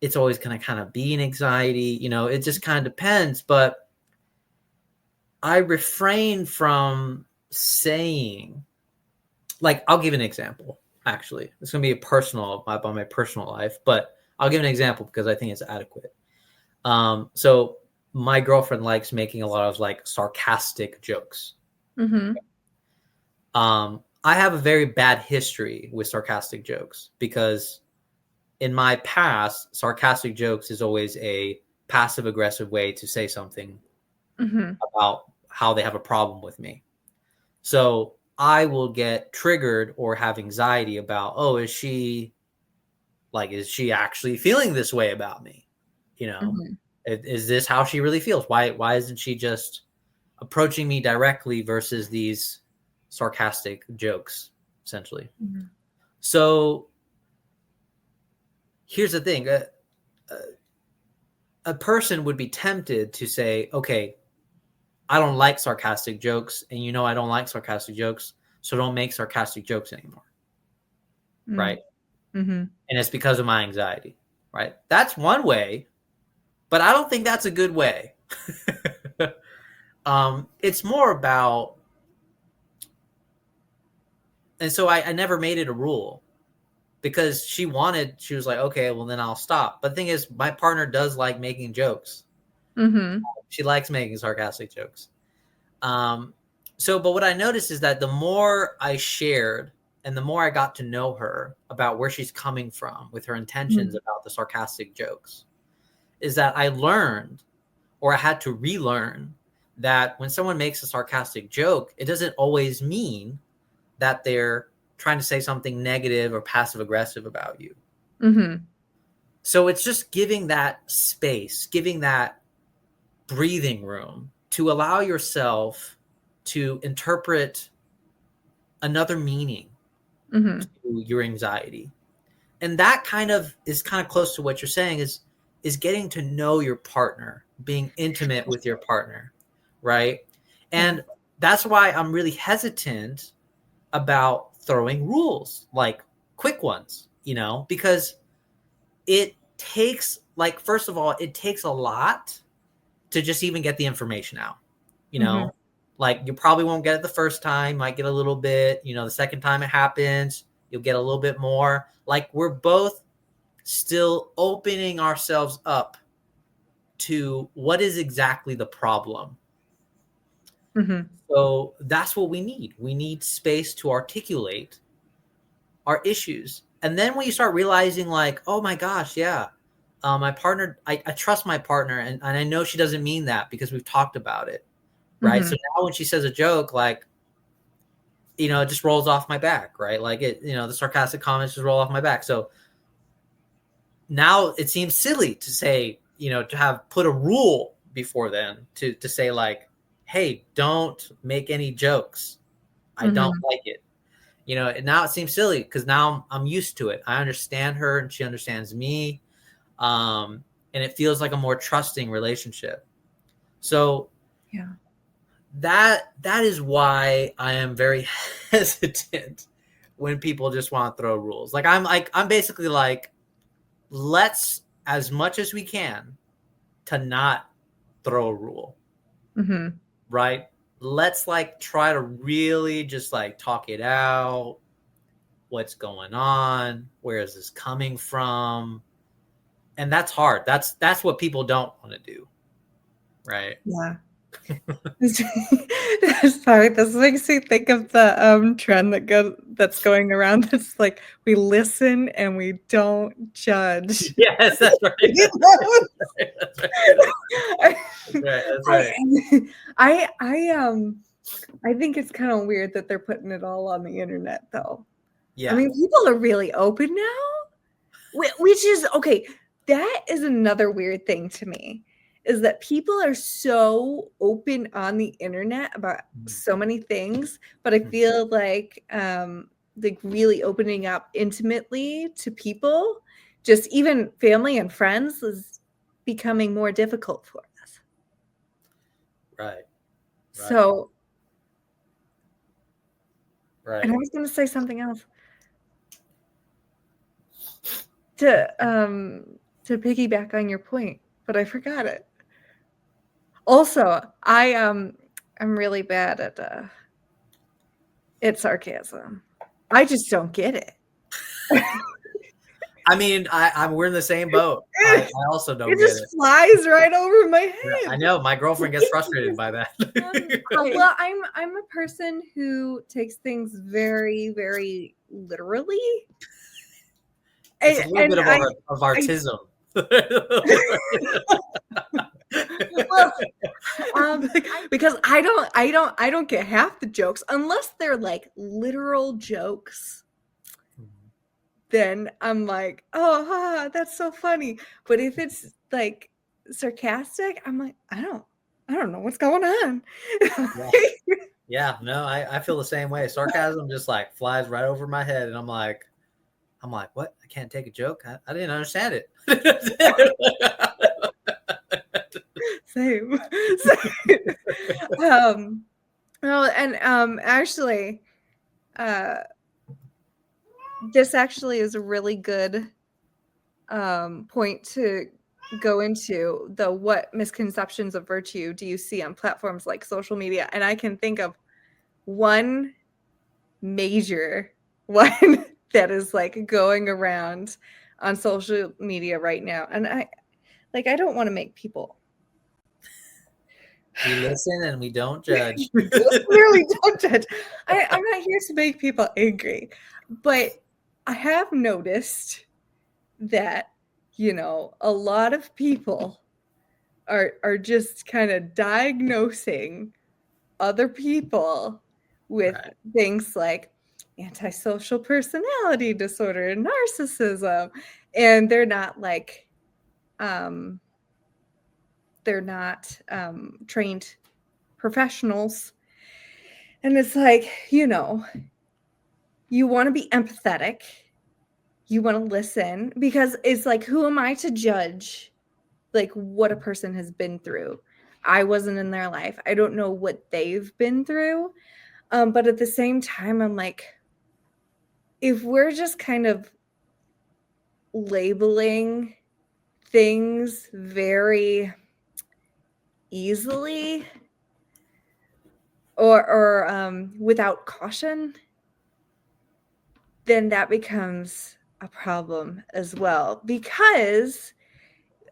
B: it's always going to kind of be an anxiety. It just kind of depends. But I refrain from saying, like, I'll give an example. Actually, it's going to be about my personal life, but I'll give an example because I think it's adequate. So my girlfriend likes making a lot of like sarcastic jokes.
A: Mm-hmm.
B: I have a very bad history with sarcastic jokes because in my past, sarcastic jokes is always a passive aggressive way to say something
A: Mm-hmm.
B: about how they have a problem with me. So I will get triggered or have anxiety about, oh, is she actually feeling this way about me?
A: Mm-hmm.
B: Is this how she really feels? Why isn't she just approaching me directly versus these sarcastic jokes, essentially?
A: Mm-hmm.
B: So here's the thing. A person would be tempted to say, okay, I don't like sarcastic jokes, and I don't like sarcastic jokes, so don't make sarcastic jokes anymore, right?
A: Mm-hmm.
B: And it's because of my anxiety, right? That's one way, but I don't think that's a good way. It's more about, and so I never made it a rule because she was like, okay, well then I'll stop. But the thing is, my partner does like making jokes.
A: Mm-hmm.
B: She likes making sarcastic jokes. Um, but what I noticed is that the more I shared and the more I got to know her about where she's coming from with her intentions about the sarcastic jokes, is that I learned, or I had to relearn, that when someone makes a sarcastic joke, it doesn't always mean that they're trying to say something negative or passive aggressive about you.
A: Mm-hmm.
B: So it's just giving that space, giving that breathing room to allow yourself to interpret another meaning
A: Mm-hmm.
B: to your anxiety. And that is kind of close to what you're saying, is getting to know your partner, being intimate with your partner, right?
A: Yeah.
B: And that's why I'm really hesitant about throwing rules, like quick ones, because it takes, like, first of all, it takes a lot to just even get the information out, you
A: Mm-hmm.
B: know, like you probably won't get it the first time, might get a little bit, the second time it happens, you'll get a little bit more. Like, we're both still opening ourselves up to what is exactly the problem.
A: Mm-hmm.
B: So that's what we need. We need space to articulate our issues. And then when you start realizing, like, oh my gosh, yeah, my partner, I trust my partner, and I know she doesn't mean that because we've talked about it, right?
A: Mm-hmm.
B: So now when she says a joke, like, it just rolls off my back, right? Like, the sarcastic comments just roll off my back. So now it seems silly to say, to have put a rule before then to say, like, hey, don't make any jokes. I don't
A: Mm-hmm.
B: like it. And now it seems silly because now I'm used to it. I understand her and she understands me. And it feels like a more trusting relationship. So
A: Yeah.
B: that is why I am very hesitant when people just want to throw rules. I'm basically like, let's, as much as we can, to not throw a rule,
A: Mm-hmm.
B: right? Let's like try to really just like talk it out. What's going on? Where is this coming from? And that's hard. That's what people don't want to do, right?
A: Yeah. Sorry, this makes me think of the trend that's going around that's like we listen and we don't judge.
B: Yes, that's right.
A: You
B: That's right.
A: know?
B: That's right. That's
A: I
B: right.
A: I think it's kind of weird that they're putting it all on the internet though. I
B: Yeah.
A: mean, people are really open now. Which is okay. That is another weird thing to me, is that people are so open on the internet about so many things, but I feel like really opening up intimately to people, just even family and friends, is becoming more difficult for us.
B: Right. Right.
A: So, and I
B: Right.
A: was going to say something else to piggyback on your point, but I forgot it. Also, I'm really bad at sarcasm. I just don't get it.
B: I mean, we're in the same boat. I also don't
A: It
B: get
A: just
B: it.
A: flies right over my
B: Yeah, I
A: head.
B: know my girlfriend gets frustrated by that.
A: Well, I'm a person who takes things very, very literally,
B: It's a little
A: and
B: bit of
A: I
B: artism.
A: well, because I don't get half the jokes unless they're like literal jokes. Then I'm like, oh, that's so funny. But if it's like sarcastic, I'm like, I don't know what's going on.
B: Yeah. Yeah, no, I feel the same way. Sarcasm just like flies right over my head, and I'm like, what? I can't take a joke. I didn't understand it.
A: Same. Same. um, well, and actually, uh, this actually is a really good point to go into the what misconceptions of virtue do you see on platforms like social media, and I can think of one major one that is like going around on social media right now, and I don't want to make people
B: We listen and we don't judge.
A: clearly don't judge. I'm not here to make people angry, but I have noticed that a lot of people are just kind of diagnosing other people with
B: Right.
A: things like antisocial personality disorder and narcissism, and um they're not trained professionals, and it's like, you want to be empathetic, you want to listen, because it's like, who am I to judge like what a person has been through? I wasn't in their life. I don't know what they've been through. But at the same time, I'm like, if we're just kind of labeling things very easily or without caution, then that becomes a problem as well. Because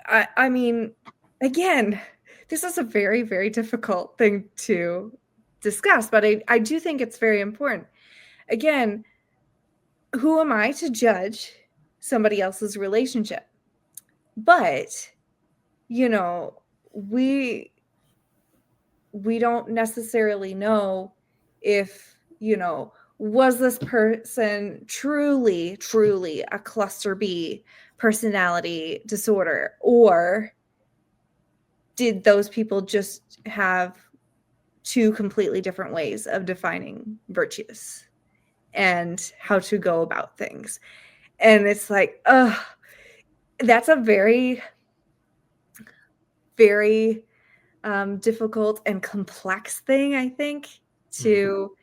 A: I mean, again, this is a very, very difficult thing to discuss, but I do think it's very important. Again, who am I to judge somebody else's relationship? But, you know, we we don't necessarily know if, was this person truly a cluster B personality disorder, or did those people just have two completely different ways of defining virtues and how to go about things? And it's like, that's a very, very difficult and complex thing, I think,
B: Mhm.
A: to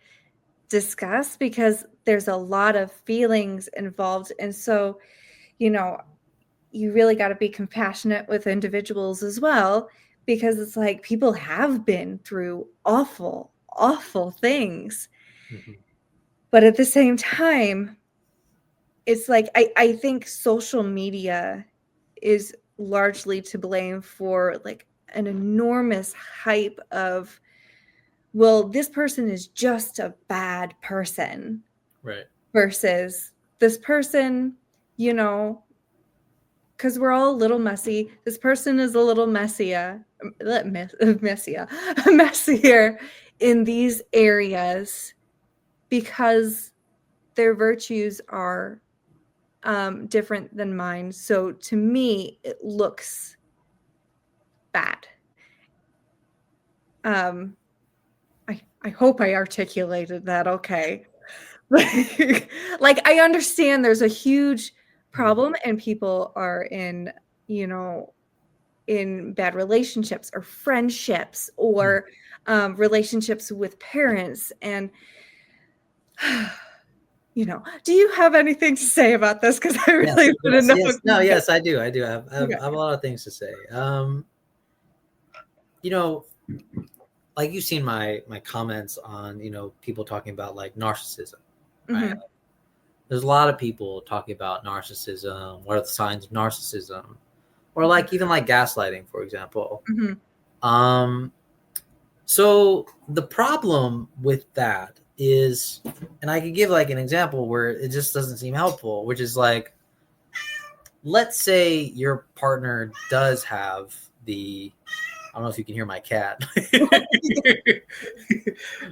A: discuss, because there's a lot of feelings involved. And so, you know, you really got to be compassionate with individuals as well, because it's like people have been through awful, awful things.
B: Mhm.
A: But at the same time, it's like I think social media is largely to blame for like an enormous hype of, well, this person is just a bad person,
B: Right.
A: versus this person, you know, because we're all a little messy. This person is a little messier in these areas because their virtues are different than mine. So to me, it looks bad. I hope I articulated that okay. Like, I understand there's a huge
B: Mhm.
A: problem and people are in, you know, in bad relationships or friendships
B: Mhm.
A: or, relationships with parents and, do you have anything to say about this? Because I
B: Yes,
A: really wanna
B: yes,
A: know
B: yes.
A: if
B: No,
A: you
B: yes, I do. I do.
A: okay.
B: I have a lot of things to say. You know, like you've seen my comments on, people talking about like narcissism, right?
A: Mhm,
B: There's a lot of people talking about narcissism. What are the signs of narcissism? Or
A: mhm,
B: like even like gaslighting, for example.
A: mhm,
B: Um, so the problem with that is, and I could give like an example where it just doesn't seem helpful, which is like, let's say your partner does have the, I don't know if you can hear my cat.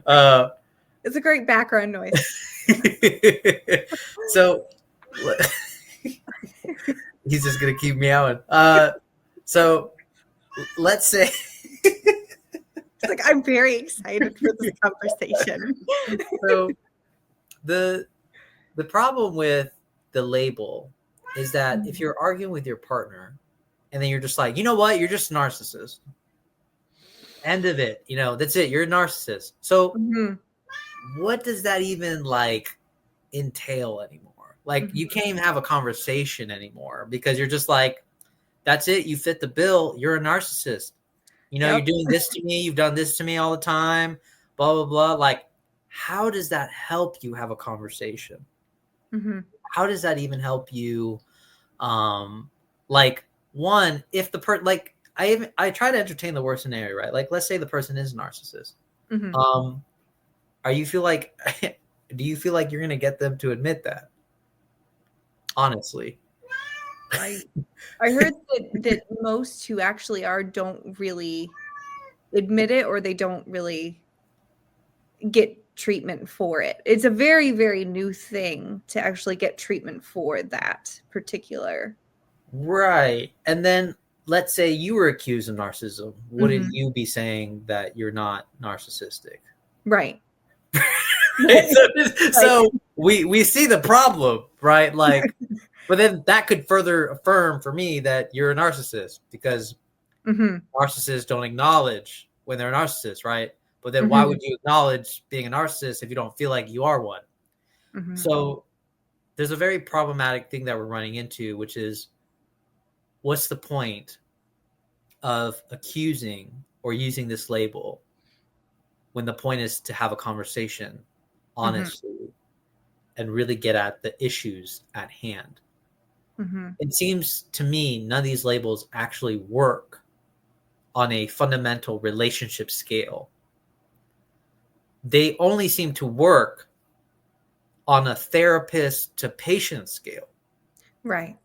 B: uh,
A: It's a great background noise.
B: so he's just gonna keep meowing. So let's say
A: It's like, I'm very excited for this conversation.
B: so the the problem with the label is that if
A: Mhm,
B: you're arguing with your partner and then you're just like, you know what, you're just a narcissist. End of it. That's it. You're a narcissist. So
A: mhm,
B: what does that even like entail anymore? Like
A: mhm.
B: you can't even have a conversation anymore because you're just like, that's it. You fit the bill. You're a narcissist. You're
A: Yep.
B: doing this to me. You've done this to me all the time. Blah blah blah. Like, how does that help you have a conversation?
A: Mhm,
B: How does that even help you? Like one, if the like I try to entertain the worst scenario, right? Like, let's say the person is a narcissist.
A: mhm.
B: Um, are you feel like do you feel like you're gonna get them to admit that? Honestly.
A: I I heard that most who actually are don't really admit it or they don't really get treatment for it. It's a very, very new thing to actually get treatment for that particular.
B: Right. And then let's say you were accused of narcissism. Wouldn't
A: Mhm.
B: you be saying that you're not narcissistic?
A: Right.
B: Right?
A: Like
B: So we see the problem, right? Like, but then that could further affirm for me that you're a narcissist because
A: mhm,
B: narcissists don't acknowledge when they're a narcissist, right? But then why would
A: mhm,
B: you acknowledge being a narcissist if you don't feel like you are one?
A: mhm.
B: So there's a very problematic thing that we're running into, which is what's the point of accusing or using this label when the point is to have a conversation
A: Mhm,
B: honestly and really get at the issues at hand.
A: mhm.
B: It seems to me none of these labels actually work on a fundamental relationship scale. They only seem to work on a therapist to patient scale,
A: Right.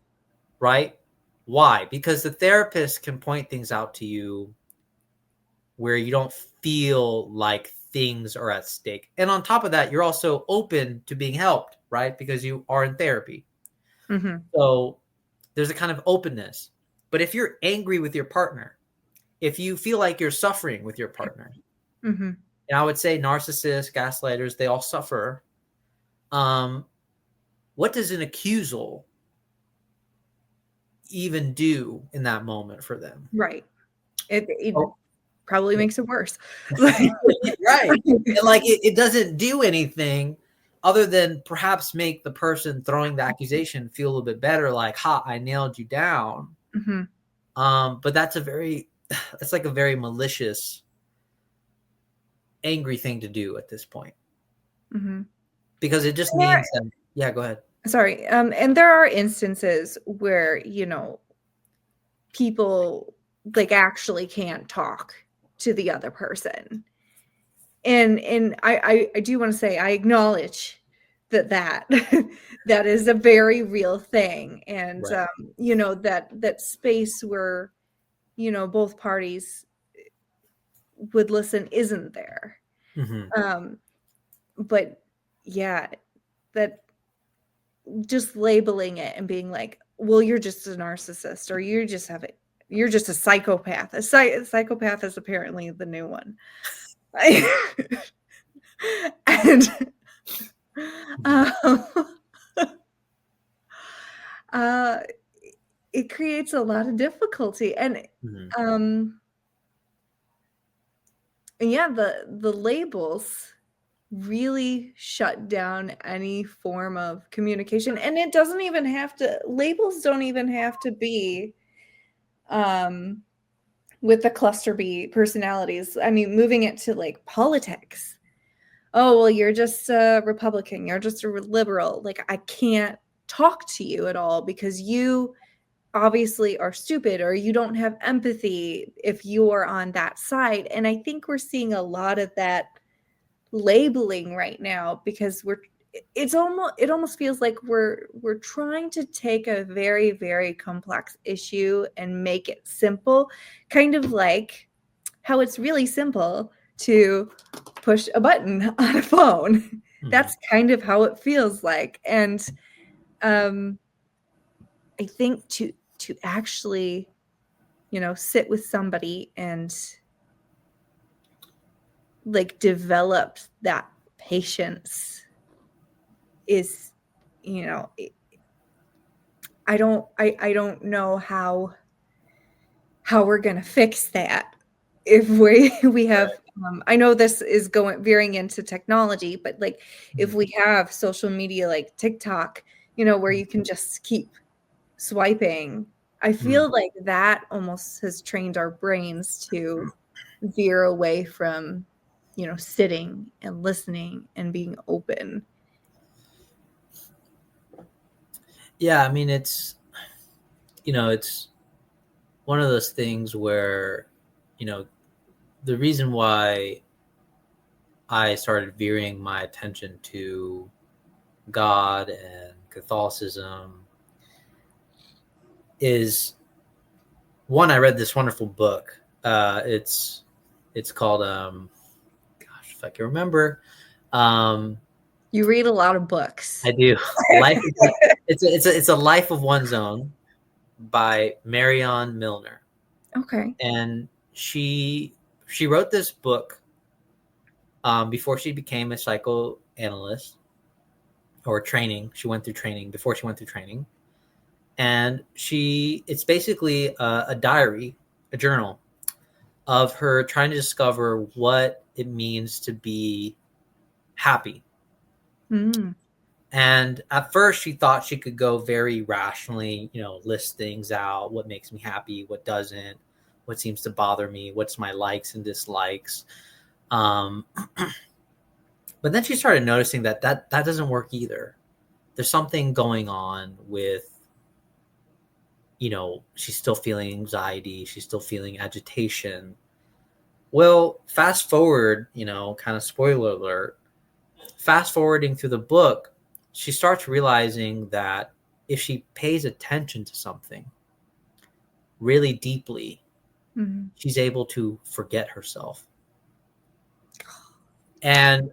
B: right? Why? Because the therapist can point things out to you where you don't feel like things are at stake. And on top of that, you're also open to being helped, right? Because you are in therapy.
A: Mhm,
B: So there's a kind of openness. But if you're angry with your partner, if you feel like you're suffering with your partner,
A: mhm.
B: and I would say narcissists, gaslighters, they all suffer. Um, what does an accusal even do in that moment for them?
A: Right. It
B: Oh,
A: probably
B: yeah.
A: makes it worse. Like
B: Right. And like it doesn't do anything other than perhaps make the person throwing the accusation feel a little bit better, like, ha, I nailed you down.
A: Mhm,
B: But that's a very that's like a very malicious, angry thing to do at this point.
A: mhm.
B: Because it just
A: There
B: means that yeah, go ahead.
A: sorry, and there are instances where, people, like, actually can't talk to the other person. And I do wanna say I acknowledge that that is a very real thing, and,
B: Right.
A: that space where, both parties would listen isn't there.
B: Hmm.
A: Um, but yeah, that just labeling it and being like, well, you're just a narcissist, or you're just a psychopath. A psychopath is apparently the new one. And um, uh, it creates a lot of difficulty. And
B: Mhm.
A: um, yeah, the labels really shut down any form of communication. And it doesn't even have to, labels don't even have to be um with the cluster B personalities. I mean, moving it to like politics. Oh, well, you're just a Republican, you're just a liberal. Like, I can't talk to you at all because you obviously are stupid, or you don't have empathy if you're on that side. And I think we're seeing a lot of that labeling right now, because it almost feels like we're trying to take a very, very complex issue and make it simple, kind of like how it's really simple to push a button on a phone.
B: Mhm.
A: That's kind of how it feels like. And um I think to actually, sit with somebody and like develop that patience is, you know, I don't know how we're gonna fix that if we have, I know this is going veering into technology, but like if
B: Mhm.
A: we have social media like TikTok, where you can just keep swiping, I
B: Mhm.
A: feel like that almost has trained our brains to veer away from, sitting and listening and being open.
B: Yeah, I mean, it's one of those things where, you know, the reason why I started veering my attention to God and Catholicism is, one, I read this wonderful book. It's called, gosh, if I can remember, um,
A: You read a lot of books.
B: I do. Life. It's a Life of One's Own by Marion Milner,
A: Okay.
B: and she wrote this book before she became a psychoanalyst, or training. She went through training before she went through training, and it's basically a diary, a journal of her trying to discover what it means to be happy.
A: Mm.
B: And at first, she thought she could go very rationally, list things out: what makes me happy, what doesn't, what seems to bother me, what's my likes and dislikes. Um, but then she started noticing that doesn't work either. There's something going on with, she's still feeling anxiety, she's still feeling agitation. Well, fast forward, kind of spoiler alert, fast forwarding through the book, she starts realizing that if she pays attention to something really deeply,
A: Mhm.
B: she's able to forget herself. And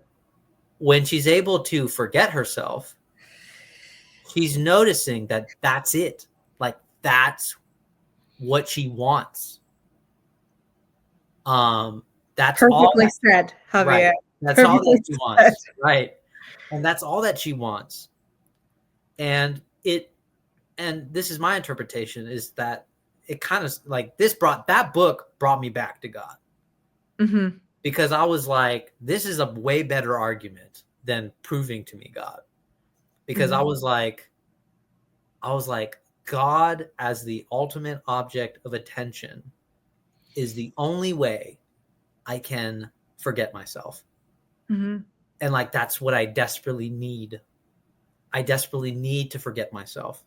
B: when she's able to forget herself, she's noticing that that's it. Like, that's what she wants. Um, that's all
A: Perfectly
B: that,
A: said,
B: right.
A: Javier.
B: That's all
A: Perfectly
B: that she
A: said.
B: wants. Right. And that's all that she wants. And this is my interpretation, is that it kind of like that book brought me back to God,
A: Mhm.
B: because I was like, this is a way better argument than proving to me God. Because I
A: Mhm.
B: was like, God as the ultimate object of attention is the only way I can forget myself.
A: Mhm.
B: And like, that's what I desperately need. I desperately need to forget myself.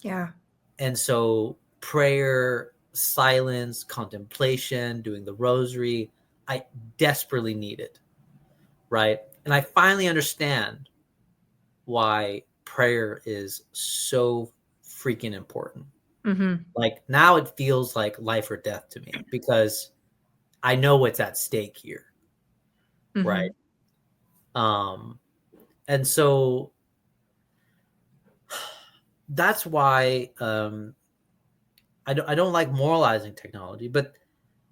A: Yeah.
B: And so prayer, silence, contemplation, doing the rosary, I desperately need it. Right. And I finally understand why prayer is so freaking important.
A: Mhm.
B: Like, now it feels like life or death to me, because I know what's at stake here. Right.
A: Mhm.
B: Um, and so that's why I don't like moralizing technology, but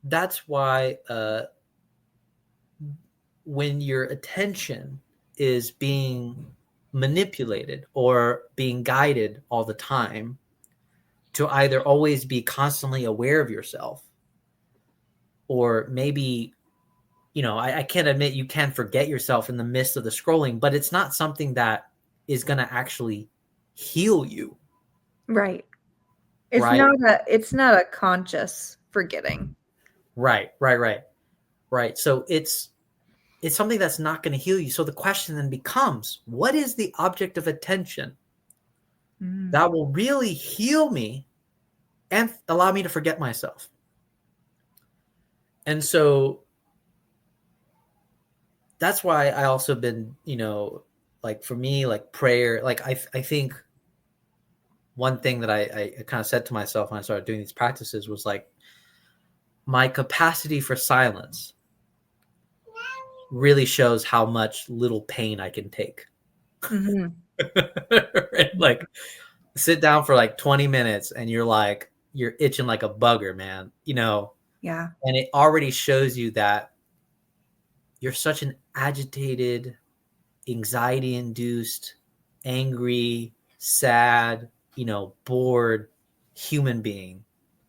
B: that's why when your attention is being manipulated or being guided all the time, to either always be constantly aware of yourself, or maybe, I can't admit you can forget yourself in the midst of the scrolling, but it's not something that is going to actually heal you,
A: Right.
B: right?
A: It's not a conscious forgetting.
B: Right. So it's something that's not going to heal you. So the question then becomes, what is the object of attention
A: Mm.
B: that will really heal me and allow me to forget myself? And so that's why I also been, like for me, like prayer, like I think one thing that I kind of said to myself when I started doing these practices was like, my capacity for silence really shows how much little pain I can take.
A: Mhm.
B: Right? Like, sit down for like 20 minutes and you're itching like a bugger, man,
A: Yeah.
B: and it already shows you that you're such an agitated, anxiety induced, angry, sad, bored human being,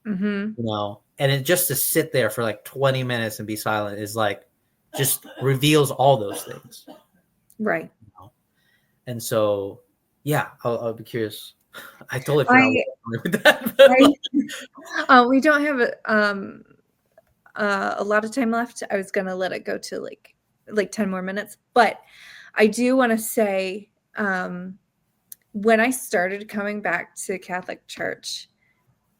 A: Mhm.
B: and it just to sit there for like 20 minutes and be silent is like, just reveals all those things.
A: Right.
B: And so, yeah, I'll be curious. I totally forgot
A: I
B: what with that.
A: I we don't have a lot of time left. I was gonna let it go to like 10 more minutes, but I do want to say when I started coming back to Catholic Church,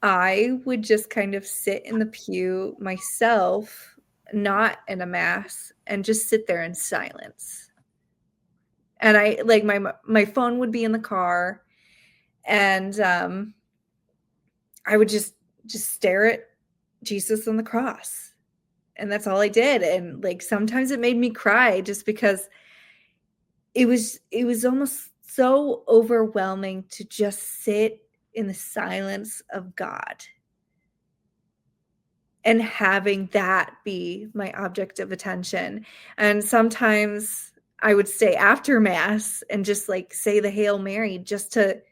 A: I would just kind of sit in the pew myself, not in a mass, and just sit there in silence. And I like my phone would be in the car, and I would just stare at Jesus on the cross. And that's all I did. And like sometimes it made me cry just because it was almost so overwhelming to just sit in the silence of God and having that be my object of attention. And sometimes I would stay after mass and just like say the Hail Mary just to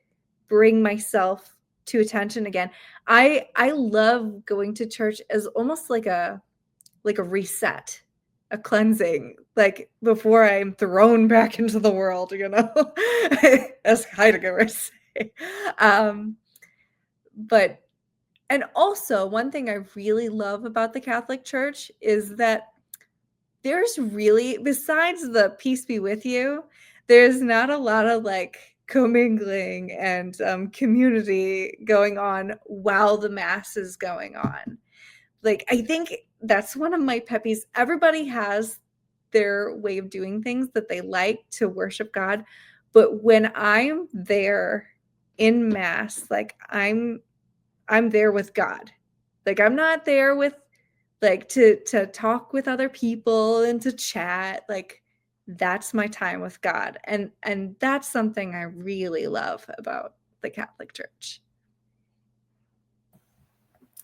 A: bring myself to attention again. I love going to church as almost like a reset, a cleansing, like before I'm thrown back into the world, as Heidegger would say. Um, but and also one thing I really love about the Catholic Church is that there's really, besides the peace be with you, there's not a lot of like commingling and community going on while the mass is going on. Like, I think that's one of my pet peeves. Everybody has their way of doing things that they like to worship God, but when I'm there in mass, like I'm there with God. Like I'm not there with like to talk with other people and to chat. Like that's my time with God. And that's something I really love about the Catholic Church.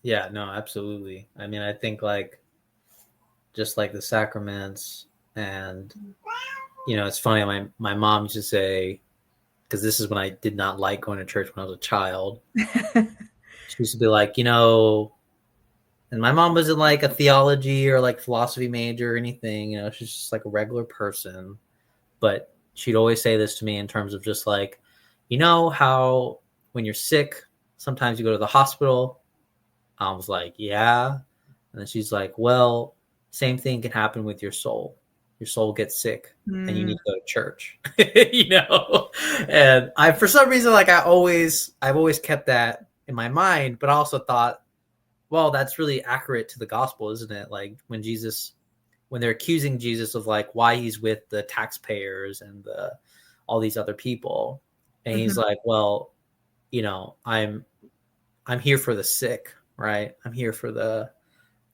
B: Yeah, no, absolutely. I mean, I think like, just like the sacraments, and it's funny. My mom used to say, because this is when I did not like going to church when I was a child. She used to be like, and my mom wasn't like a theology or like philosophy major or anything. She's just like a regular person. But she'd always say this to me in terms of just like, how when you're sick, sometimes you go to the hospital. I was like, yeah. And then she's like, well, same thing can happen with your soul. Your soul gets sick and you
A: Mm,
B: need to go to church. And I, for some reason, like I've always kept that in my mind, but I also thought, well, that's really accurate to the gospel, isn't it? Like when they're accusing Jesus of like why he's with the taxpayers and all these other people, and he's
A: mhm,
B: like, well, I'm here for the sick, right? I'm here for the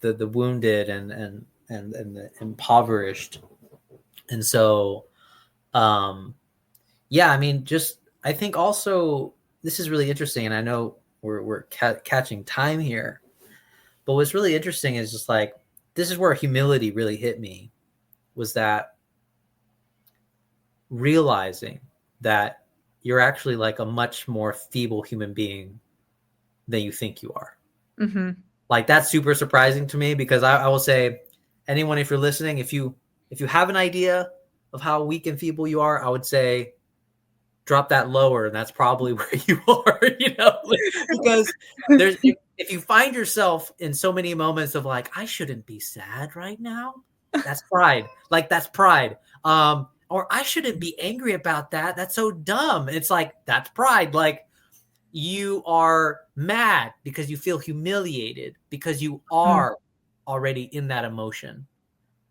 B: wounded and the impoverished. And so, yeah, I mean, just I think also this is really interesting, and I know we're catching time here, but what's really interesting is just like this is where humility really hit me, was that realizing that you're actually like a much more feeble human being than you think you are.
A: Mm-hmm.
B: Like that's super surprising to me, because I will say, anyone, if you're listening, if you have an idea of how weak and feeble you are, I would say drop that lower, and that's probably where you are, because if you find yourself in so many moments of like, I shouldn't be sad right now, that's pride. Like that's pride. Or I shouldn't be angry about that. That's so dumb. It's like, that's pride. Like you are mad because you feel humiliated, because you are already in that emotion,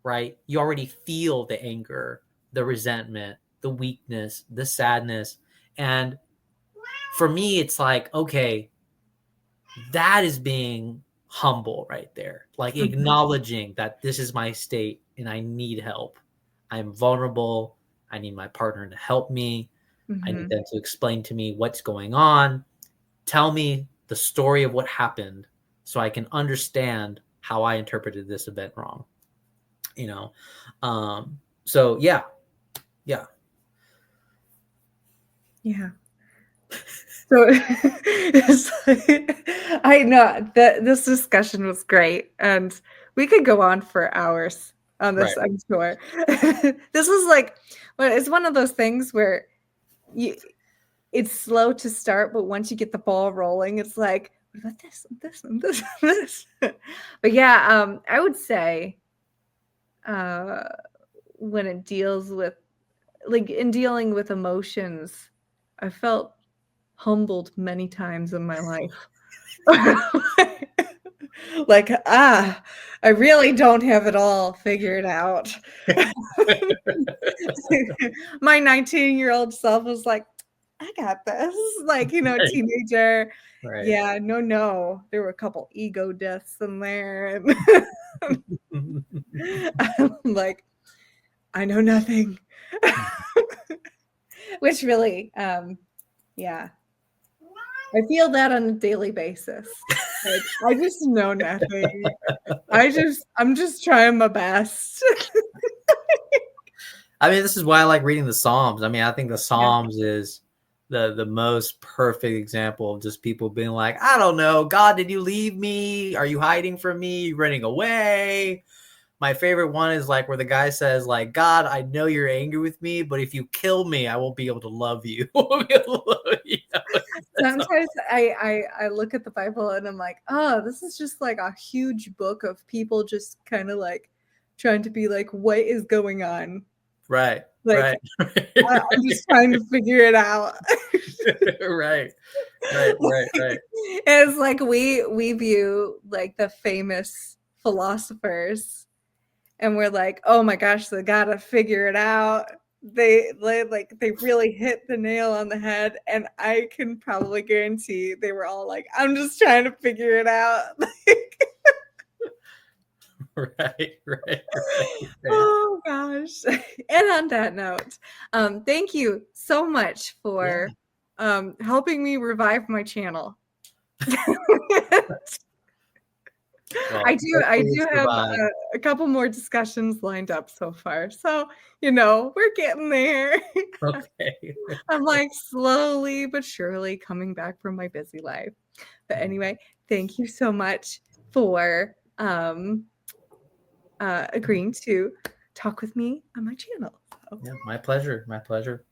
B: right? You already feel the anger, the resentment, the weakness, the sadness. And for me, it's like, okay, that is being humble right there. Like
A: Mm-hmm.
B: acknowledging that this is my state and I need help. I'm vulnerable. I need my partner to help me. I need
A: Mm-hmm.
B: them to explain to me what's going on. Tell me the story of what happened so I can understand how I interpreted this event wrong. You know, so yeah.
A: Yeah. So it's like, I know that this discussion was great, and we could go on for hours on
B: Right.
A: this, I'm sure. This was like, well, it's one of those things where you it's slow to start, but once you get the ball rolling, it's like, what about this and this and this and this? But yeah, I would say uh when it deals with, like, in dealing with emotions, I felt humbled many times in my life. Like, I really don't have it all figured out. My 19-year-old self was like, I got this. Like,
B: Right.
A: teenager.
B: Right.
A: Yeah, no. There were a couple ego deaths in there. And I'm like, I know nothing. Which really, yeah, I feel that on a daily basis. Like, I just know nothing. I'm just trying my best.
B: I mean, this is why I like reading the Psalms. I mean, I think the
A: Yeah.
B: Psalms is the most perfect example of just people being like, I don't know, God, did you leave me? Are you hiding from me? Are you running away? My favorite one is like where the guy says, like, God, I know you're angry with me, but if you kill me, I won't be able to love you. I won't be able to love you.
A: Sometimes I look at the Bible and I'm like, oh, this is just like a huge book of people just kind of like trying to be like, what is going on?
B: Right,
A: Like,
B: right, right,
A: I'm just trying to figure it out.
B: right, right, right, right.
A: It's like we view like the famous philosophers, and we're like, oh my gosh, they gotta figure it out. They really hit the nail on the head, and I can probably guarantee they were all like, I'm just trying to figure it out.
B: Right, right, right.
A: Oh gosh. And on that note, thank you so much
B: Yeah.
A: for helping me revive my channel.
B: Well,
A: I
B: hopefully
A: do
B: it's
A: have
B: revived.
A: a couple more discussions lined up so far. So, we're getting there.
B: Okay.
A: I'm like slowly but surely coming back from my busy life. But anyway, thank you so much for agreeing to talk with me on my channel. So.
B: Yeah, my pleasure. My pleasure.